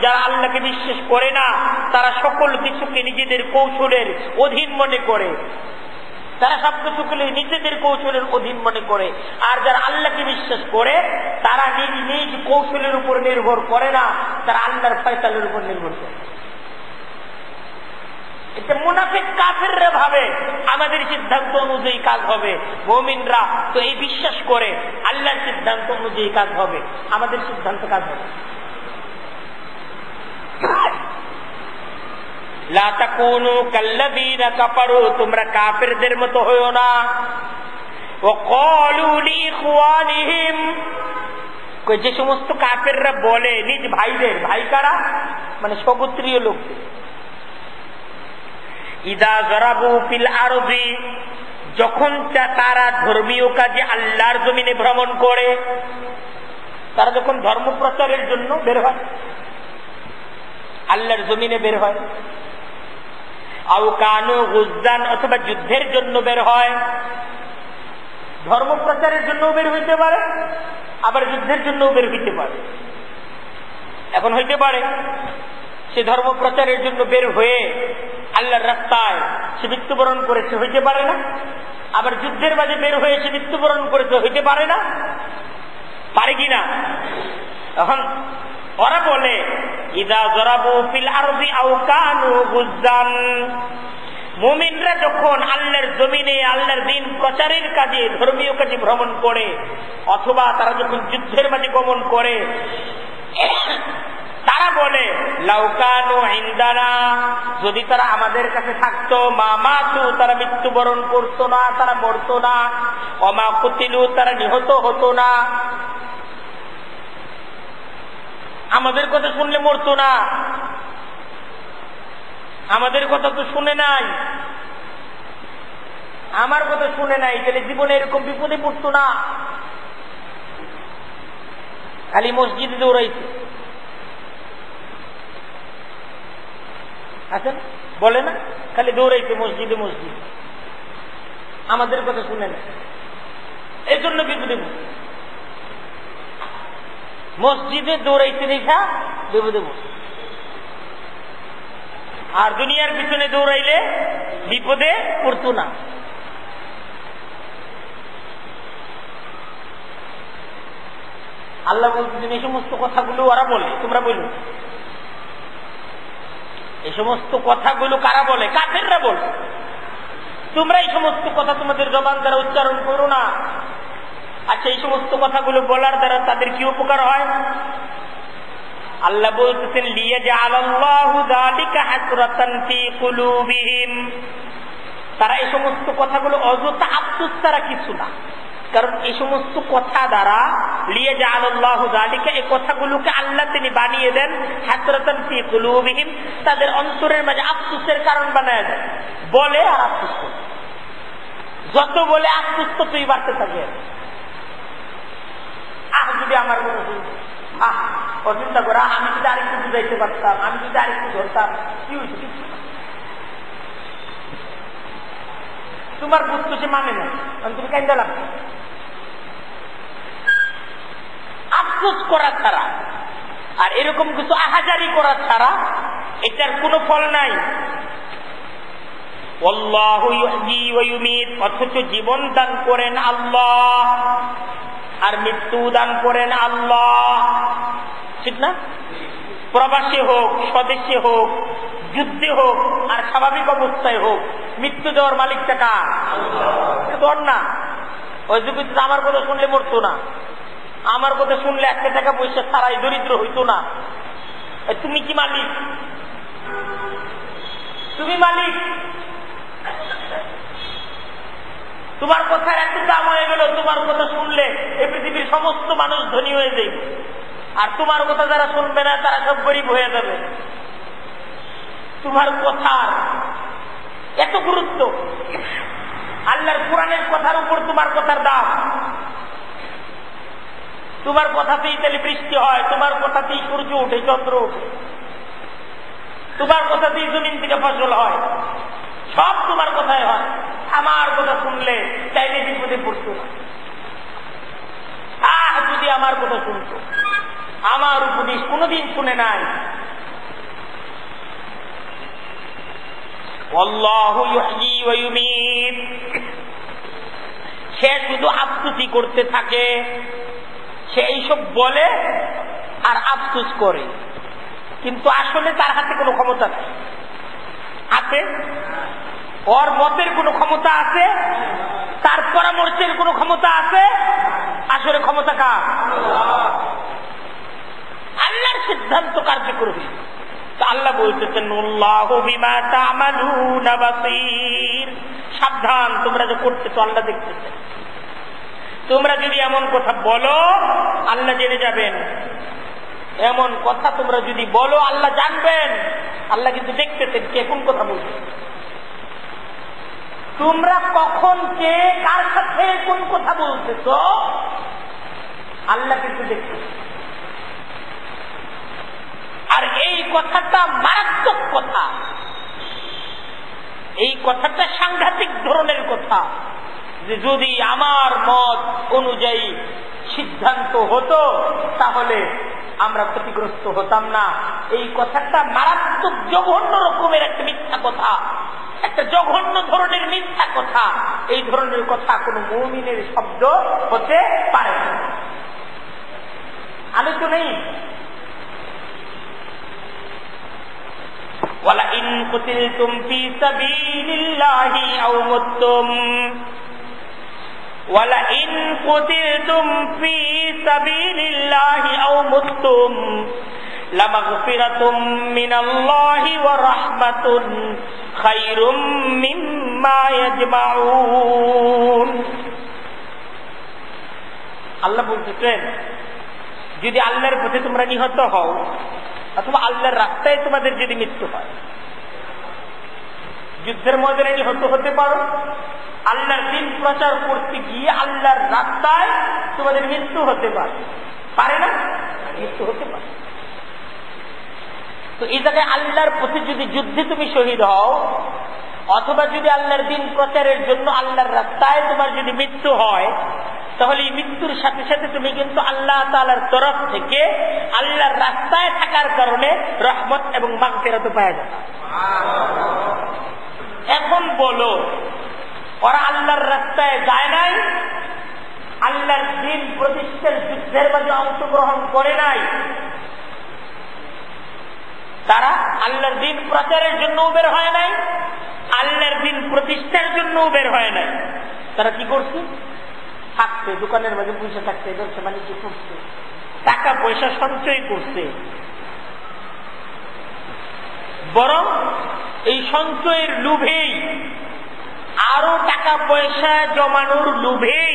যারা আল্লাহকে বিশ্বাস করে না তারা সকল কিছুকে নিজেদের কৌশলের অধীন মনে করে, তারা সবকিছুকে নিজেদের কৌশলের অধীন মনে করে। আর যারা আল্লাহকে বিশ্বাস করে তারা নিজ নিজ কৌশলের উপর নির্ভর করে না, তারা আল্লাহর ফয়সালার উপর নির্ভর করে। এটা মুনাফিক কাফেররা ভাবে আমাদের সিদ্ধান্ত অনুযায়ী কাজ হবে, মুমিনরা তো এই বিশ্বাস করে আল্লাহর সিদ্ধান্ত অনুযায়ী কাজ হবে, আমাদের সিদ্ধান্ত কাজ হবে। লা তাকুনু কাল্লাযীনা কাফারু, তোমরা কাফেরদের মতো হয়ো না। ওয়া ক্বালু লিইখওয়ানিহিম, যে সমস্ত কাফেররা বলে নিজ ভাইদের, ভাই কারা মানে সগোত্রীয় লোকদের, ইদা যারাবু ফিল আরদি, যখন তারা ধর্মীয় কাজে আল্লাহর জমিনে ভ্রমণ করে, তারা যখন ধর্ম প্রচারের জন্য বের হয়, আল্লাহর জমিনে বের হয়, আও কানু গুজ্জান, অথবা যুদ্ধের জন্য বের হয়। ধর্ম প্রচারের জন্য বের হইতে পারে, আবার যুদ্ধের জন্য বের হইতে পারে। এখন হইতে পারে সে ধর্ম প্রচারের জন্য বের হয়ে আল্লাহর রাস্তায় সে মৃত্যুবরণ করেছে, হইতে পারে না। আবার যুদ্ধের মাঝে বের হয়ে সে মৃত্যুবরণ করেছে, হইতে পারে না, পারে কিনা? এখন ওরা বলে ইদা যারাবু ফিল আরদি আও কানু গুজ্জান, মুমিনরা যখন আল্লাহর জমিনে আল্লাহর দ্বীন প্রচারের কাজে, ধর্মীয় কাজে ভ্রমণ করে, অথবা তারা যখন যুদ্ধের মাঝে গমন করে, তারা বলে লাউ কানু ইনদানা, যদি তারা আমাদের কাছে থাকতো, মা মাতু, তারা মৃত্যুবরণ করতো না, তারা মরতো না, ওমা কুতিলু, তারা নিহত হতো না। আমাদের কথা শুনলে মরতো না, আমাদের কথা তো শুনে নাই, আমার কথা শুনে নাই, তাহলে জীবনে এরকম বিপদে পড়তো না। খালি মসজিদে দৌড়াইছে, আছেন বলে না, খালি দৌড়াইছে মসজিদে মসজিদ, আমাদের কথা শুনে না, এই জন্য বিপদে পড়ছে। মসজিদে দৌড়াইতে দেখা বিপদে পড়ছে, আর দুনিয়ার পিছনে দৌড়াইলে বিপদে পড়তো না। আল্লাহ বলতেছেন এই সমস্ত কথাগুলো ওরা বলে, তোমরা বলো। এই সমস্ত কথাগুলো কারা বলে? কাফেররা বলে। তোমরা এই সমস্ত কথা তোমাদের জবান দ্বারা উচ্চারণ করো না। আচ্ছা, এই সমস্ত কথাগুলো বলার দ্বারা তাদের কি উপকার হয়? আল্লাহ বলতেছেন লিয়াজআলাল্লাহু যালিকা হাসরাতান ফি কুলুবিহিম, তারা এই সমস্ত কথাগুলো অযথা আফসোস ছাড়া কিছু না। কারণ এই সমস্ত কথা দ্বারা লিয়াজআলাল্লাহু যালিকা, এই কথাগুলোকে আল্লাহ তিনি বানিয়ে দেন হাসরাতান ফি কুলুবিহিম, তাদের অন্তরের মাঝে আফসোসের কারণ বানায় দেন। বলে আর আফসোস করে, যত বলে আফসোস তো তুই বাড়তে থাকে। যদি আমার কথা শুনতো, চিন্তা করা, আমি যদি আরেকটু বুঝাইতে পারতাম, আমি যদি আরেকটু ধরতাম, কি হয়েছে? কিছু তোমার বুঝতো সে মানে না, তুমি কেন্দা লাগবে। আফসোস করা ছাড়া আর এরকম কিছু আহাজারি করা ছাড়া এটার কোনো ফল নাই। আল্লাহু ইহয়ী ওয়া ইউমীত, অথচ জীবন দান করেন আল্লাহ আর মৃত্যু দান করেন আল্লাহ, ঠিক না? প্রবাসী হোক, স্বদেশে হোক, যুদ্ধে হোক আর স্বাভাবিক অবস্থায় হোক, মৃত্যু দেওয়ার মালিক টাকা ধর না। ওই যুগে আমার কথা শুনলে মরতো না, আমার কথা শুনলে একটা টাকা পয়সা ছাড়াই দরিদ্র হইতো না। তুমি কি মালিক? তুমি মালিক। তোমার কথার এত দাম হয়ে গেল, তোমার কথা শুনলে এই পৃথিবীর সমস্ত মানুষ ধনী হয়ে যাবে, আর তোমার কথা যারা শুনবে না তারা সব গরিব হয়ে যাবে। তোমার কথার এত গুরুত্ব, আল্লাহর কোরআনের কথার উপর তোমার কথার দাম। তোমার কথাতেই তাহলে বৃষ্টি হয়, তোমার কথাতেই সূর্য ওঠে, চন্দ্র ওঠে, তোমার কথাতেই জমিন থেকে ফসল হয়। সব তোমার কথাই হয়। আমার কথা শুনলে চাইলে বিপদে পড়তো না। যদি আমার কথা শুনতো, আমার উপদেশ কোনদিন শুনে নাই। আল্লাহু ইহয়ী ওয়া ইউমীত, সে শুধু আফসোসই করতে থাকে। সে এইসব বলে আর আফসোস করে, কিন্তু আসলে তার হাতে কোনো ক্ষমতা নেই। আছে? ওর মতের কোনো ক্ষমতা আছে? তার পরামর্শের কোনো ক্ষমতা আছে? আসলে ক্ষমতা কার? আল্লাহর সিদ্ধান্ত কার্যকর হইল। আল্লাহ বলতেছেন আল্লাহু বিমা তা'মালুনা বাসীর, সাবধান, তোমরা যে করতেছো আল্লাহ দেখতেছেন। তোমরা যদি এমন কথা বলো আল্লাহ জেনে যাবেন, এমন কথা তোমরা যদি বলো আল্লাহ জানবেন। আল্লাহ কিন্তু দেখতেছেন কে কোন কথা বলছে, তোমরা কখন কে কার সাথে কোন কথা বলতেছ, আল্লাহ কিন্তু দেখতেছেন। আর এই কথাটা মারাত্মক কথা, এই কথাটা সাংঘাতিক ধরনের কথা, যে যদি আমার মত অনুযায়ী সিদ্ধান্ত হতো তাহলে আমরা ক্ষতিগ্রস্ত হতাম না। এই কথাটা মারাত্মক জঘন্য রকমের একটা মিথ্যা কথা, একটা জঘন্য ধরনের মিথ্যা কথা। এই ধরনের কথা কোন মুমিনের শব্দ হতে পারে না। আমি তো নেই। ওয়ালাইন কুতিলতুম ফী সাবিলিল্লাহি আও মুততুম ওয়ালাইন কুতিলতুম ফী সাবিলিল্লাহি আও মুততুম লামাগফিরাতুম মিনাল্লাহি ওয়া রাহমাতুন খায়রুম মিম্মা ইয়াজমাউন। আল্লাহ বলতেছেন যদি আল্লাহর পথে তোমরা নিহত হও অথবা আল্লাহর রাস্তায় তোমাদের যদি মৃত্যু হয়, যুদ্ধের ময়দানে নিহত হতে পারো, আল্লাহর দ্বীন প্রচার করতে গিয়ে আল্লাহর রাস্তায় তোমাদের মৃত্যু হতে পারে, পারে না? মৃত্যু হতে পারে। তো এই জায়গায় আল্লাহর পথে যদি যুদ্ধে তুমি শহীদ হও অথবা যদি আল্লাহর দ্বীন প্রচারের জন্য আল্লাহর রাস্তায় তোমার যদি মৃত্যু হয়, তাহলে এই মৃত্যুর সাথে সাথে তুমি কিন্তু আল্লাহ তাআলার তরফ থেকে আল্লাহর রাস্তায় থাকার কারণে রহমত এবং মাগফিরাত পাওয়া যায়। এখন বলো, ওরা আল্লাহর রাস্তায় যায় নাই, আল্লাহর দ্বীন প্রতিষ্ঠার যুদ্ধের মাঝে অংশগ্রহণ করে নাই, তারা আল্লাহর দ্বীন প্রচারের জন্য বের হয় নাই, আল্লাহর দ্বীন প্রতিষ্ঠার জন্য বের হয় নাই। তারা কি করছে? থাকছে, দোকানের মাঝে বসে থাকছে, ব্যবসা বাণিজ্য করছে, টাকা পয়সা সঞ্চয় করছে। বরং এই সঞ্চয়ের লোভেই, আরো টাকা পয়সা জমানোর লোভেই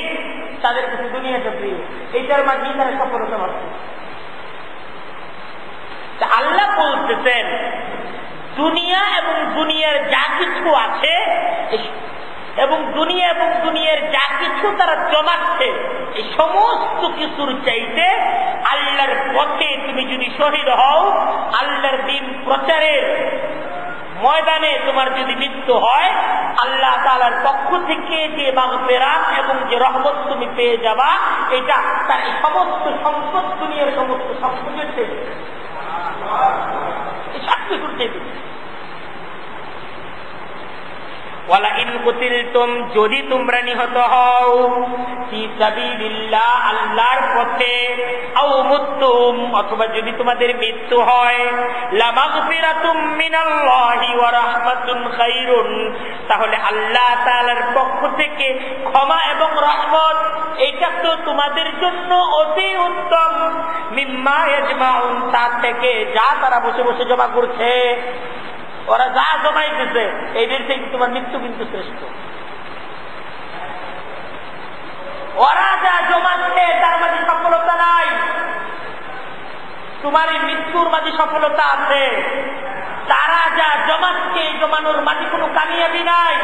তাদের কাছে দুনিয়াটা প্রিয়, এইটার মাঝেই তারা সফলতা পাচ্ছে। আল্লাহ বলতেছেন দুনিয়া এবং দুনিয়ার যা কিছু আছে এবং দুনিয়া এবং দুনিয়ার যা কিছু তারা জমাচ্ছে, এই সমস্ত কিছুর চাইতে আল্লাহর পথে তুমি যদি শহীদ হও, আল্লাহর দ্বীন প্রচারের ময়দানে তোমার যদি মৃত্যু হয়, আল্লাহ তাআলার পক্ষ থেকে যে মাগফিরাত এবং যে রহমত তুমি পেয়ে যাবা, এটা তার সমস্ত সম্পদ, দুনিয়ার সমস্ত সম্পদের চাইতে, সবকিছুর চাইতে। ওয়ালাইন কুতিলতুম, যদি তোমরা নিহত হও, ফী সাবিলিল্লাহ, আল্লাহর পথে, আও মুততুম, অথবা যদি তোমাদের মৃত্যু হয়, লামাগফিরাতুম মিনাল্লাহি ওয়া রাহমাতুন খায়রুন, তাহলে আল্লাহ তাআলার পক্ষ থেকে ক্ষমা এবং রহমত, এটা তো তোমাদের জন্য অতি উত্তম, মিম্মা ইয়াজমাউন, তার থেকে যা তারা বসে বসে জমা করছে, ওরা যা জমাইতেছে এদের থেকে তোমার মৃত্যু কিন্তু শ্রেষ্ঠ। ওরা যা জমাচ্ছে তার মাঝে সফলতা নাই, তোমার এই মৃত্যুর মাঝে সফলতা আছে। তারা যা জমাচ্ছে, জমানোর মাঝে কোনো কামিয়াবি নাই,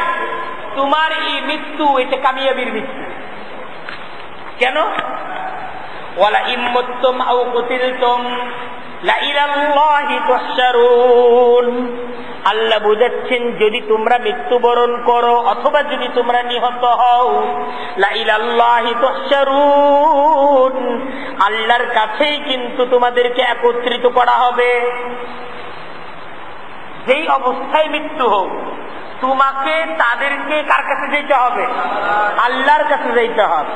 তোমার এই মৃত্যু এটা কামিয়াবির মৃত্যু। কেন? ওয়ালা ইম্মুততুম আও কুতিলতুম, লা ইলাল্লাহি তুহশারুন, আল্লাহ বুঝাচ্ছেন যদি তোমরা মৃত্যুবরণ করো অথবা যদি তোমরা নিহত হও, লা ইলাল্লাহি তুহশারুন, আল্লাহর কাছেই কিন্তু তোমাদেরকে একত্রিত করা হবে। যেই অবস্থায় মৃত্যু হোক তোমাকে তাদেরকে কার কাছে যেতে হবে? আল্লাহর কাছে যেতে হবে,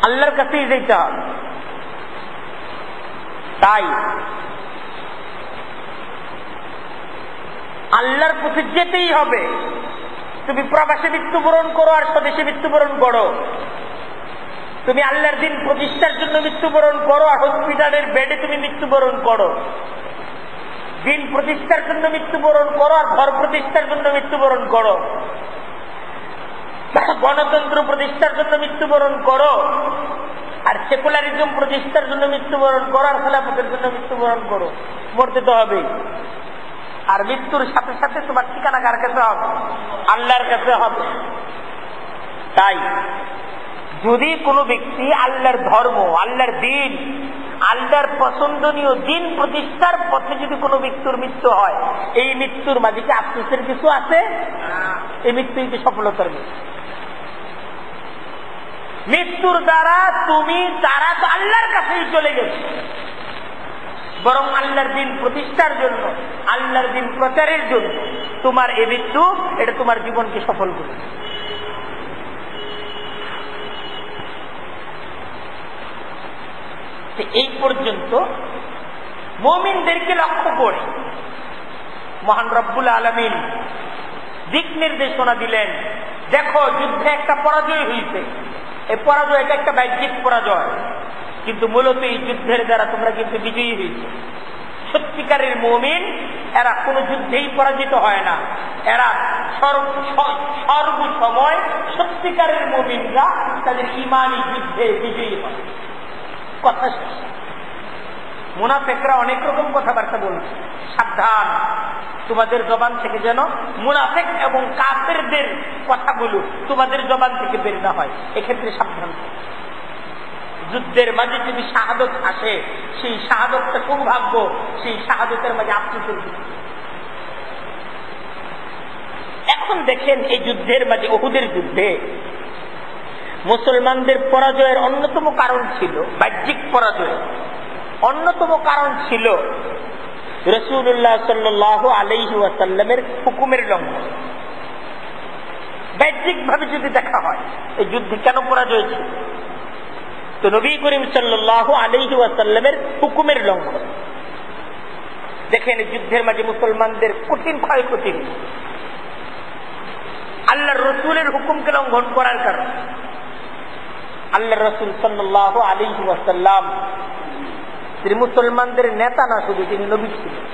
আল্লাহর কাছেই যেতে হবে। তাই আল্লাহর পথে যেতেই হবে। তুমি প্রবাসে মৃত্যুবরণ করো আর স্বদেশে মৃত্যুবরণ করো, তুমি আল্লাহর দিন প্রতিষ্ঠার জন্য মৃত্যুবরণ করো আর হসপিটালের বেডে তুমি মৃত্যুবরণ করো, দিন প্রতিষ্ঠার জন্য মৃত্যুবরণ করো আর ঘর প্রতিষ্ঠার জন্য মৃত্যুবরণ করো, গণতন্ত্র প্রতিষ্ঠার জন্য মৃত্যুবরণ করো আর সেকুলারিজম প্রতিষ্ঠার জন্য মৃত্যুবরণ করো আর খেলাফতের জন্য মৃত্যুবরণ করো, মরতে তো হবে। আর মৃত্যুর সাথে সাথে তোমার ঠিকানা কার কাছে হবে? আল্লাহর কাছে হবে। তাই যদি কোনো ব্যক্তি আল্লাহর ধর্ম, আল্লাহর দিন, আল্লাহর পছন্দনীয় দিন প্রতিষ্ঠার পথে যদি কোনো মৃত্যুর মৃত্যু হয়, এই মৃত্যুর মাঝে কি আফসোসের কিছু আছে? এই মৃত্যুই কি সফলতার মৃত্যু। মৃত্যুর দ্বারা তুমি তারা তো আল্লাহর কাছেই চলে গেছে, বরং আল্লাহর দিন প্রতিষ্ঠার জন্য, আল্লাহর দিন প্রচারের জন্য তোমার এই মৃত্যু, এটা তোমার জীবনকে সফল করে। এই পর্যন্ত মুমিনদেরকে লক্ষ্য করে মহান রব্বুল আলামিন দিক নির্দেশনা দিলেন। দেখো, যুদ্ধে একটা পরাজয় হয়েছে, এই পরাজয়টা একটা বাহ্যিক পরাজয়, কিন্তু মূলত এই যুদ্ধের দ্বারা তোমরা কিন্তু বিজয়ী হয়েছে। সত্যিকারের মুমিন এরা কোন যুদ্ধেই পরাজিত হয় না, এরা সর্বসময় সত্যিকারের মুমিনরা তাদের ঈমানী যুদ্ধে বিজয়ী হয়। কথা শেষ। মুনাফিকরা অনেক রকম কথাবার্তা বলছে, সাবধান, তোমাদের জবান থেকে যেন মুনাফিক এবং কাফেরদের কথাগুলো তোমাদের জবান থেকে বের না হয়, এক্ষেত্রে সাবধান। যুদ্ধের মাঝে যদি শাহাদত আসে, সেই শাহাদতটা সৌভাগ্য, সেই শাহাদতের মাঝে আফসোসের কিছু। এখন দেখেন এই যুদ্ধের মাঝে, উহুদের যুদ্ধে মুসলমানদের পরাজয়ের অন্যতম কারণ ছিল, বাহ্যিক পরাজয় অন্যতম কারণ ছিল রাসূলুল্লাহ সাল্লাল্লাহু আলাইহি ওয়াসাল্লামের হুকুমের লঙ্ঘন। বাহ্যিক ভাবে যদি দেখা হয় এই যুদ্ধে কেন পরাজয় ছিল, তো নবী করিম সাল্লাল্লাহু আলাইহি ওয়াসাল্লামের হুকুমের লঙ্ঘন। দেখেন যুদ্ধের মাঝে মুসলমানদের কঠিন ক্ষয়ক্ষতি, আল্লাহর রসুলের হুকুমকে লঙ্ঘন করার কারণে। আল্লাহর রসুল সাল্লাল্লাহু আলাইহি ওয়াসাল্লাম তিনি মুসলমানদের নেতা না, শুধু তিনি নবী ছিলেন।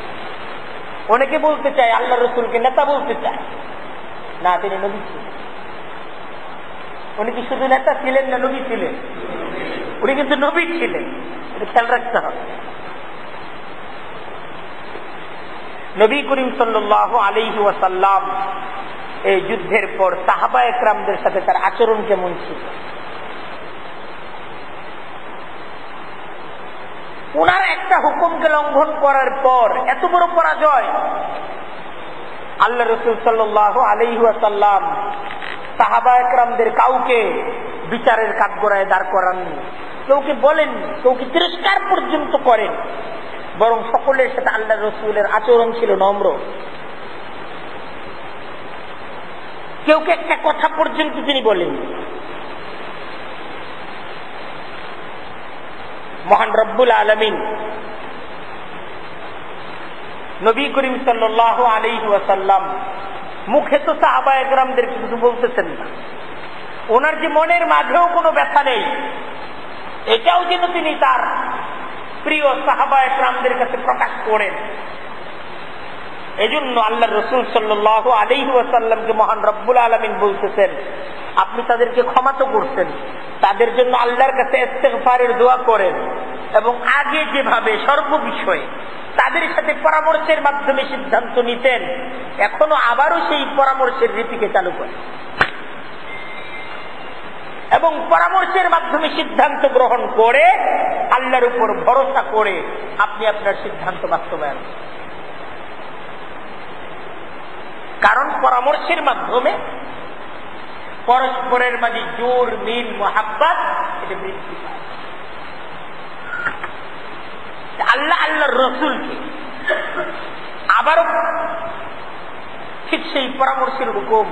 অনেকে বলতে চায় আল্লাহর রসুলকে নেতা বলতে চায় না, তিনি নবী ছিলেন। উনি কি শুধু নেতা ছিলেন না নবী ছিলেন? উনি কিন্তু নবী ছিলেন, এটা খেয়াল রাখতে হবে। নবী করিম সাল্লাল্লাহু আলাইহি ওয়াসাল্লাম এই যুদ্ধের পর সাহাবায়ে কেরামদের সাথে তার আচরণ কেমন ছিল? ওনার একটা হুকুমকে লঙ্ঘন করার পর এত বড় পরাজয়, আল্লাহ রাসূল সাল্লাল্লাহু আলাইহি ওয়াসাল্লাম সাহাবায়ে কেরামদের কাউকে বিচারের কাঠগড়ায় দাঁড় করাননি, কেউকে বলেননি, কেউকে তিরস্কার পর্যন্ত করেন, বরং সকলের সাথে আল্লাহ রসুলের আচরণ ছিল নম্র। কেউকে একটা কথা পর্যন্ত তিনি বলেননি। মহান রব্বুল আলামিন নবী করিম সাল্লাল্লাহু আলাইহি ওয়াসাল্লাম মুখে তো সাহাবায়ে কেরামদের কিছু বলতেছেন না, ওনার যে মনের মাঝেও কোনো ব্যথা নেই, এটাও যেন তিনি তার প্রিয় সাহাবায়ে কেরামদের কাছে প্রকাশ করেন। এজন্য আল্লাহ রাসূল সাল্লাল্লাহু আলাইহি ওয়াসাল্লামকে মহান রব্বুল আলামিন বলতেছেন, আপনি তাদেরকে ক্ষমা তো করছেন, তাদের জন্য আল্লাহর কাছে ইস্তিগফারের দোয়া করেন, এবং আগে যেভাবে সর্ববিষয়ে তাদের সাথে পরামর্শের মাধ্যমে সিদ্ধান্ত নিতেন, এখনো আবারও সেই পরামর্শের রীতিকে চালু করেন এবং পরামর্শের মাধ্যমে সিদ্ধান্ত গ্রহণ করে আল্লাহর উপর ভরসা করে আপনি আপনার সিদ্ধান্ত বাস্তবায়ন, কারণ পরামর্শের মাধ্যমে পরস্পরের মাঝে জোর মিল মোহাব্বত এটা বৃদ্ধি পায়। আল্লাহ আল্লাহর রসুলকে আবারও ঠিক সেই পরামর্শের হুকুম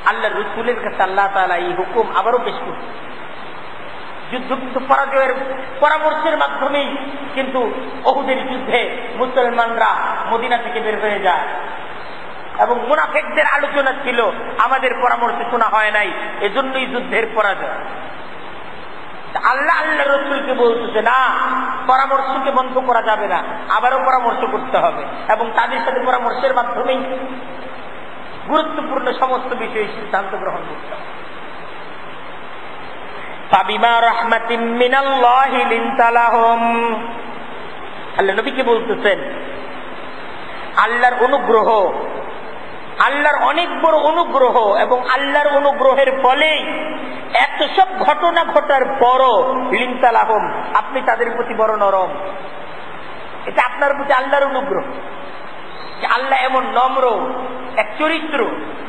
আল্লাহ রসুলের কাছে আল্লাহ তাআলা এই হুকুম আবারও পেশ করছে। যুদ্ধ কিন্তু পরাজয়ের পরামর্শের মাধ্যমেই কিন্তু উহুদের যুদ্ধে মুসলমানরা মদিনা থেকে বের হয়ে যায়, এবং মুনাফিকদের আলোচনা ছিল আমাদের পরামর্শ শোনা হয় নাই, এজন্যই যুদ্ধের পরাজয়। আল্লাহ আল্লাহ রসুলকে বলতেছে না, পরামর্শকে বন্ধ করা যাবে না, আবারও পরামর্শ করতে হবে, এবং তাদের সাথে পরামর্শের মাধ্যমেই গুরুত্বপূর্ণ সমস্ত বিষয়ে সিদ্ধান্ত গ্রহণ করতে হবে। ফাবিমা রাহমাতিম মিনাল্লাহি লিনতা লাহুম, আল্লাহ নবীকে বলতেছেন আল্লাহর অনুগ্রহ, আল্লাহর অনেক বড় অনুগ্রহ, এবং আল্লাহর অনুগ্রহের ফলেই এত সব ঘটনা ঘটার পরও লিনতা লাহুম, আপনি তাদের প্রতি বড় নরম। এটা আপনার প্রতি আল্লাহর অনুগ্রহ। আল্লাহ এমন নম্র এক চরিত্র,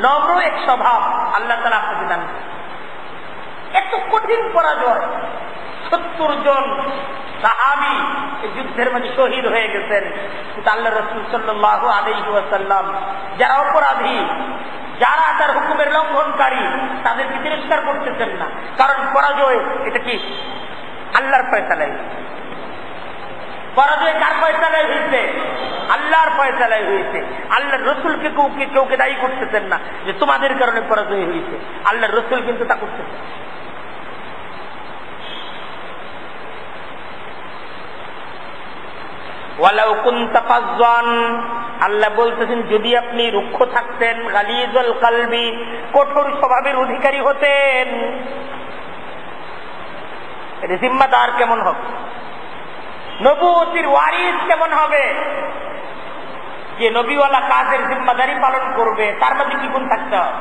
নম্র এক স্বভাব আল্লাহ তাআলা আপনাকে দান করেন। এত কঠিন পরাজয়, 70 জন সাহাবী এই যুদ্ধের মাঝে শহীদ হয়ে গেছেন, কিন্তু আল্লাহ রাসূল সাল্লাল্লাহু আলাইহি ওয়াসাল্লাম যারা অপরাধী, যারা তার হুকুমের লঙ্ঘনকারী, তাদেরকে তিরস্কার করতেছেন না, কারণ পরাজয় এটা কি আল্লাহর ফয়সালায়। পরাজয় কার ফয়সালায় হয়েছে? আল্লাহর ফয়সালায় হয়েছে। আল্লাহর রসুলকে কেউকে দায়ী করতেছেন না যে তোমাদের কারণে পরাজয় হয়েছে, আল্লাহর রসুল কিন্তু তা করতেছেন। ওয়ালাউ কুনতা ফাজ্জান, আল্লাহ বলতেছেন যদি আপনি রুক্ষ থাকতেন, গালিজুল কলবি, কঠোর স্বভাবের অধিকারী হতেন, এটা জিম্মাদার কেমন হবে? নবুয়তির ওয়ারিস কেমন হবে? যে নবীওয়ালা কাজের জিম্মাদারি পালন করবে, তার মধ্যে কি গুণ থাকতে হবে?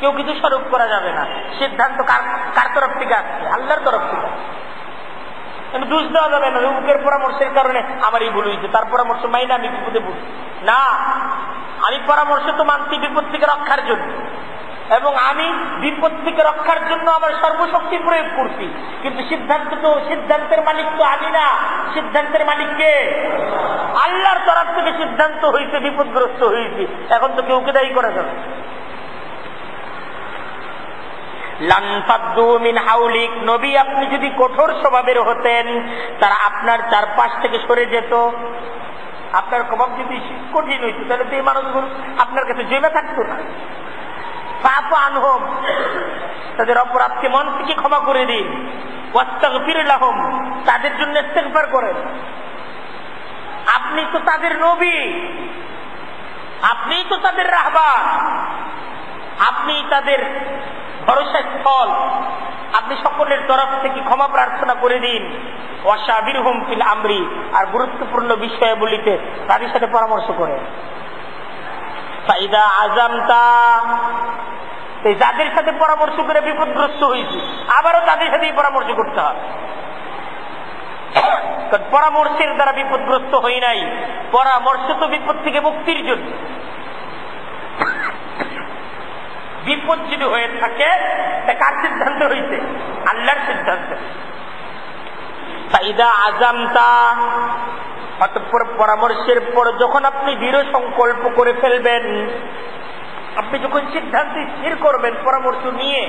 কেউ কিছু স্বরূপ করা যাবে না। সিদ্ধান্ত কার তরফ থেকে আসছে? আল্লাহর তরফ থেকে। দোষ দেওয়া যাবে না, লোকের পরামর্শের কারণে আমার এই ভুল হয়েছে, তার পরামর্শ মাইনা আমি বিপদে ভুল না। আমি পরামর্শ তো মানছি বিপদ থেকে রক্ষার জন্য, এবং আমি বিপদ থেকে রক্ষার জন্য আমার সর্বশক্তি প্রয়োগ করছি, কিন্তু সিদ্ধান্তের মালিক তো আমি না, সিদ্ধান্তের মালিককে আল্লাহর তরফ থেকে সিদ্ধান্ত হয়েছে, বিপদগ্রস্ত হয়েছি, এখন তো কেউকে দায়ী করা যাবে। নবী আপনি যদি কঠোর স্বভাবের হতেন, তারা আপনার চারপাশ থেকে সরে যেত। আপনার স্বভাব যদি কঠিন হইত, তাহলে তো এই মানুষগুলো আপনার কাছে জমে থাকতো না। ফাফু আনহুম, তাদের অপরাধকে মন থেকে ক্ষমা করে দিন। ওয়াস্তাগফির লাহুম, তাদের জন্য ইস্তিগফার করেন। আপনি তো তাদের নবী, আপনি তো তাদের রাহবার, আপনি তাদের ভরসা স্থল, আপনি সকলের তরফ থেকে ক্ষমা প্রার্থনা করে দিন। ওয়াশাবিরহুম ফিল আমরি, আর গুরুত্বপূর্ণ বিষয়গুলিতে তাদের সাথে পরামর্শ করেন। ফাইদা আযামতা, যাদের সাথে পরামর্শ করে বিপদগ্রস্ত হয়েছে, আবারও তাদের সাথেই পরামর্শ করতে হবে। পরামর্শের দ্বারা বিপদগ্রস্ত হই নাই, পরামর্শ তো বিপদ থেকে মুক্তির জন্য। বিপদ যদি হয়ে থাকে, কার সিদ্ধান্ত হয়েছে? আল্লাহর সিদ্ধান্ত। ফাইদা আযামতা, অতঃপর পরামর্শের পর যখন আপনি দৃঢ় সংকল্প করে ফেলবেন, আপনি যখন সিদ্ধান্ত স্থির করবেন পরামর্শ নিয়ে,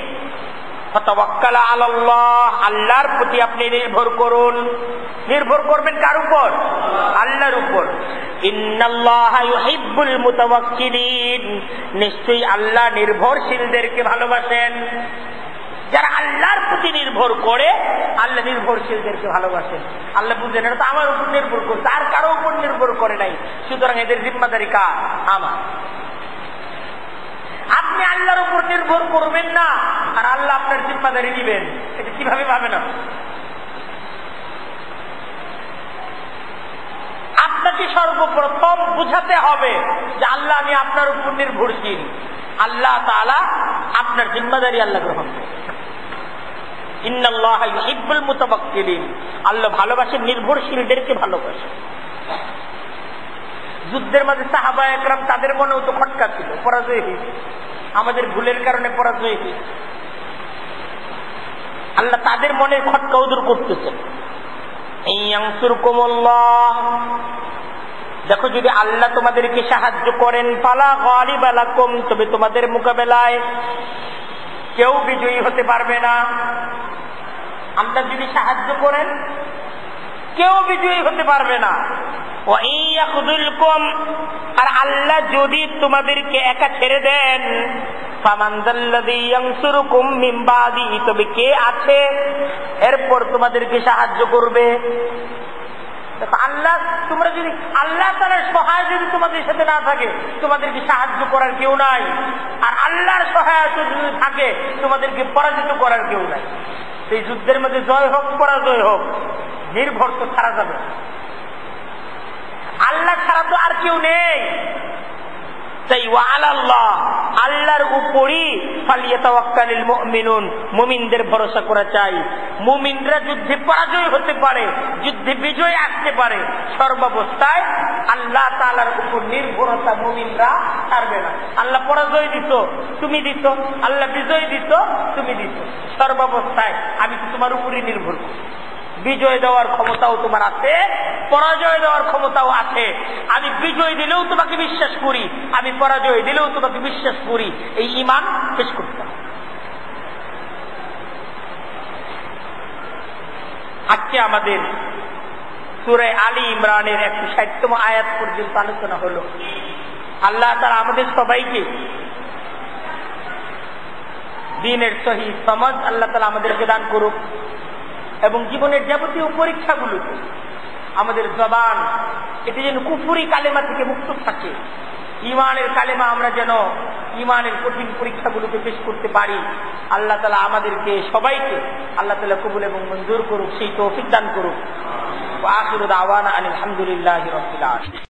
ফাতাওয়াক্কাল আলাল্লাহ, আল্লাহর প্রতি আপনি নির্ভর করুন। নির্ভর করবেন কার উপর? আল্লাহর উপর। ইন্নাল্লাহা ইউহিব্বুল মুতাওয়াক্কিলিন, নিশ্চয়ই আল্লাহ নির্ভরশীলদেরকে ভালোবাসেন। যারা আল্লাহর প্রতি নির্ভর করে, আল্লাহ নির্ভরশীলদেরকে ভালোবাসেন। আল্লাহ বুঝলেন এটা তো আমার উপর নির্ভর করছে, আর কারো উপর নির্ভর করে নাই, সুতরাং এদের জিম্মাদারি কার? আমার। আপনি আল্লাহর উপর নির্ভর করবেন না, আর আল্লাহ আপনার জিম্মাদারি নিবেন, এটা কিভাবে ভাবেন? আপনাকে সর্বপ্রথম বুঝাতে হবে যে আল্লাহ আমি আপনার উপর নির্ভরশীল, আল্লাহ তাআলা আপনার জিম্মাদারি আল্লাহ গ্রহণ করেন। ইন্নাল্লাহা ইউহিব্বুল মুতাওয়াক্কিলিন, আল্লাহ ভালোবাসেন নির্ভরশীলদেরকে ভালোবাসেন। যুদ্ধের মাঝে সাহাবায়ে কেরাম তাদের মনেও তো খটকা ছিল, পরাজয় হয়েছে, আমাদের ভুলের কারণে পরাজয় হয়েছে। আল্লাহ তাদের মনের খটকাও দূর করতেছেন। ইয়ানসুরকুমুল্লাহ, দেখো যদি আল্লাহ তোমাদেরকে সাহায্য করেন, ফালা গালিবা লাকুম, তবে তোমাদের মোকাবেলায় কেউ বিজয়ী হতে পারবে না। আল্লাহ যদি সাহায্য করেন কেউ বিজয়ী হতে পারবে না। ওয়া ইয়াখযুলকুম, আর আল্লাহ যদি তোমাদেরকে একা ছেড়ে দেন, ফামান যাল্লাযী ইয়ানসুরুকুম মিন বাদি, তবে কে আছে এরপর তোমাদেরকে সাহায্য করবে। দেখো আল্লাহ, তোমরা যদি আল্লাহ তাআলার সহায় যদি তোমাদের সাথে না থাকে, তোমাদেরকে সাহায্য করার কেউ নাই। আর আল্লাহর সহায়তা যদি থাকে, তোমাদেরকে পরাজিত করার কেউ নাই। এই যুদ্ধের মধ্যে জয় হোক পরাজয় হোক, নির্ভর তো ছাড়া যাবে, আল্লাহ ছাড়া তো আর কেউ নেই। তাই ওয়ালাল্লাহ, আল্লাহর উপরই ফালিয়াতাওয়াক্কালিল মুমিনুন, মুমিনদের ভরসা করা চাই। মুমিনরা যুদ্ধে পরাজয় হতে পারে, যুদ্ধে বিজয় আসতে পারে, সর্বাবস্থায় আল্লাহ তাআলার উপর নির্ভরতা মুমিনরা ছাড়বে না। আল্লাহ পরাজয় দিত তুমি দিত, আল্লাহ বিজয় দিত তুমি দিত, সর্বাবস্থায় আমি তো তোমার উপরই নির্ভর করি। বিজয় দেওয়ার ক্ষমতাও তোমার আছে, পরাজয় দেওয়ার ক্ষমতাও আছে। আমি বিজয় দিলেও তোমাকে বিশ্বাস করি, আমি পরাজয় দিলেও তোমাকে বিশ্বাস করি। এই ঈমান পেশ করতে হবে। আজকে আমাদের সূরা আলী ইমরানের 160তম আয়াত পর্যন্ত আলোচনা হলো। আল্লাহ তাআলা আমাদের সবাইকে দ্বীনের সহি সমাজ আল্লাহ তাআলা আমাদেরকে দান করুক, এবং জীবনের যাবতীয় পরীক্ষাগুলোতে আমাদের জবান এটি যেন কুফরি কালেমা থেকে মুক্ত থাকে। ঈমানের কালেমা আমরা যেন ঈমানের কঠিন পরীক্ষাগুলোকে পেশ করতে পারি। আল্লাহ তাআলা আমাদেরকে সবাইকে আল্লাহ তাআলা কবুল এবং মঞ্জুর করুক, সেই তৌফিক দান করুক। ওয়া আখিরু দাওয়ানা আনিল হামদুলিল্লাহি রাব্বিল আলামিন।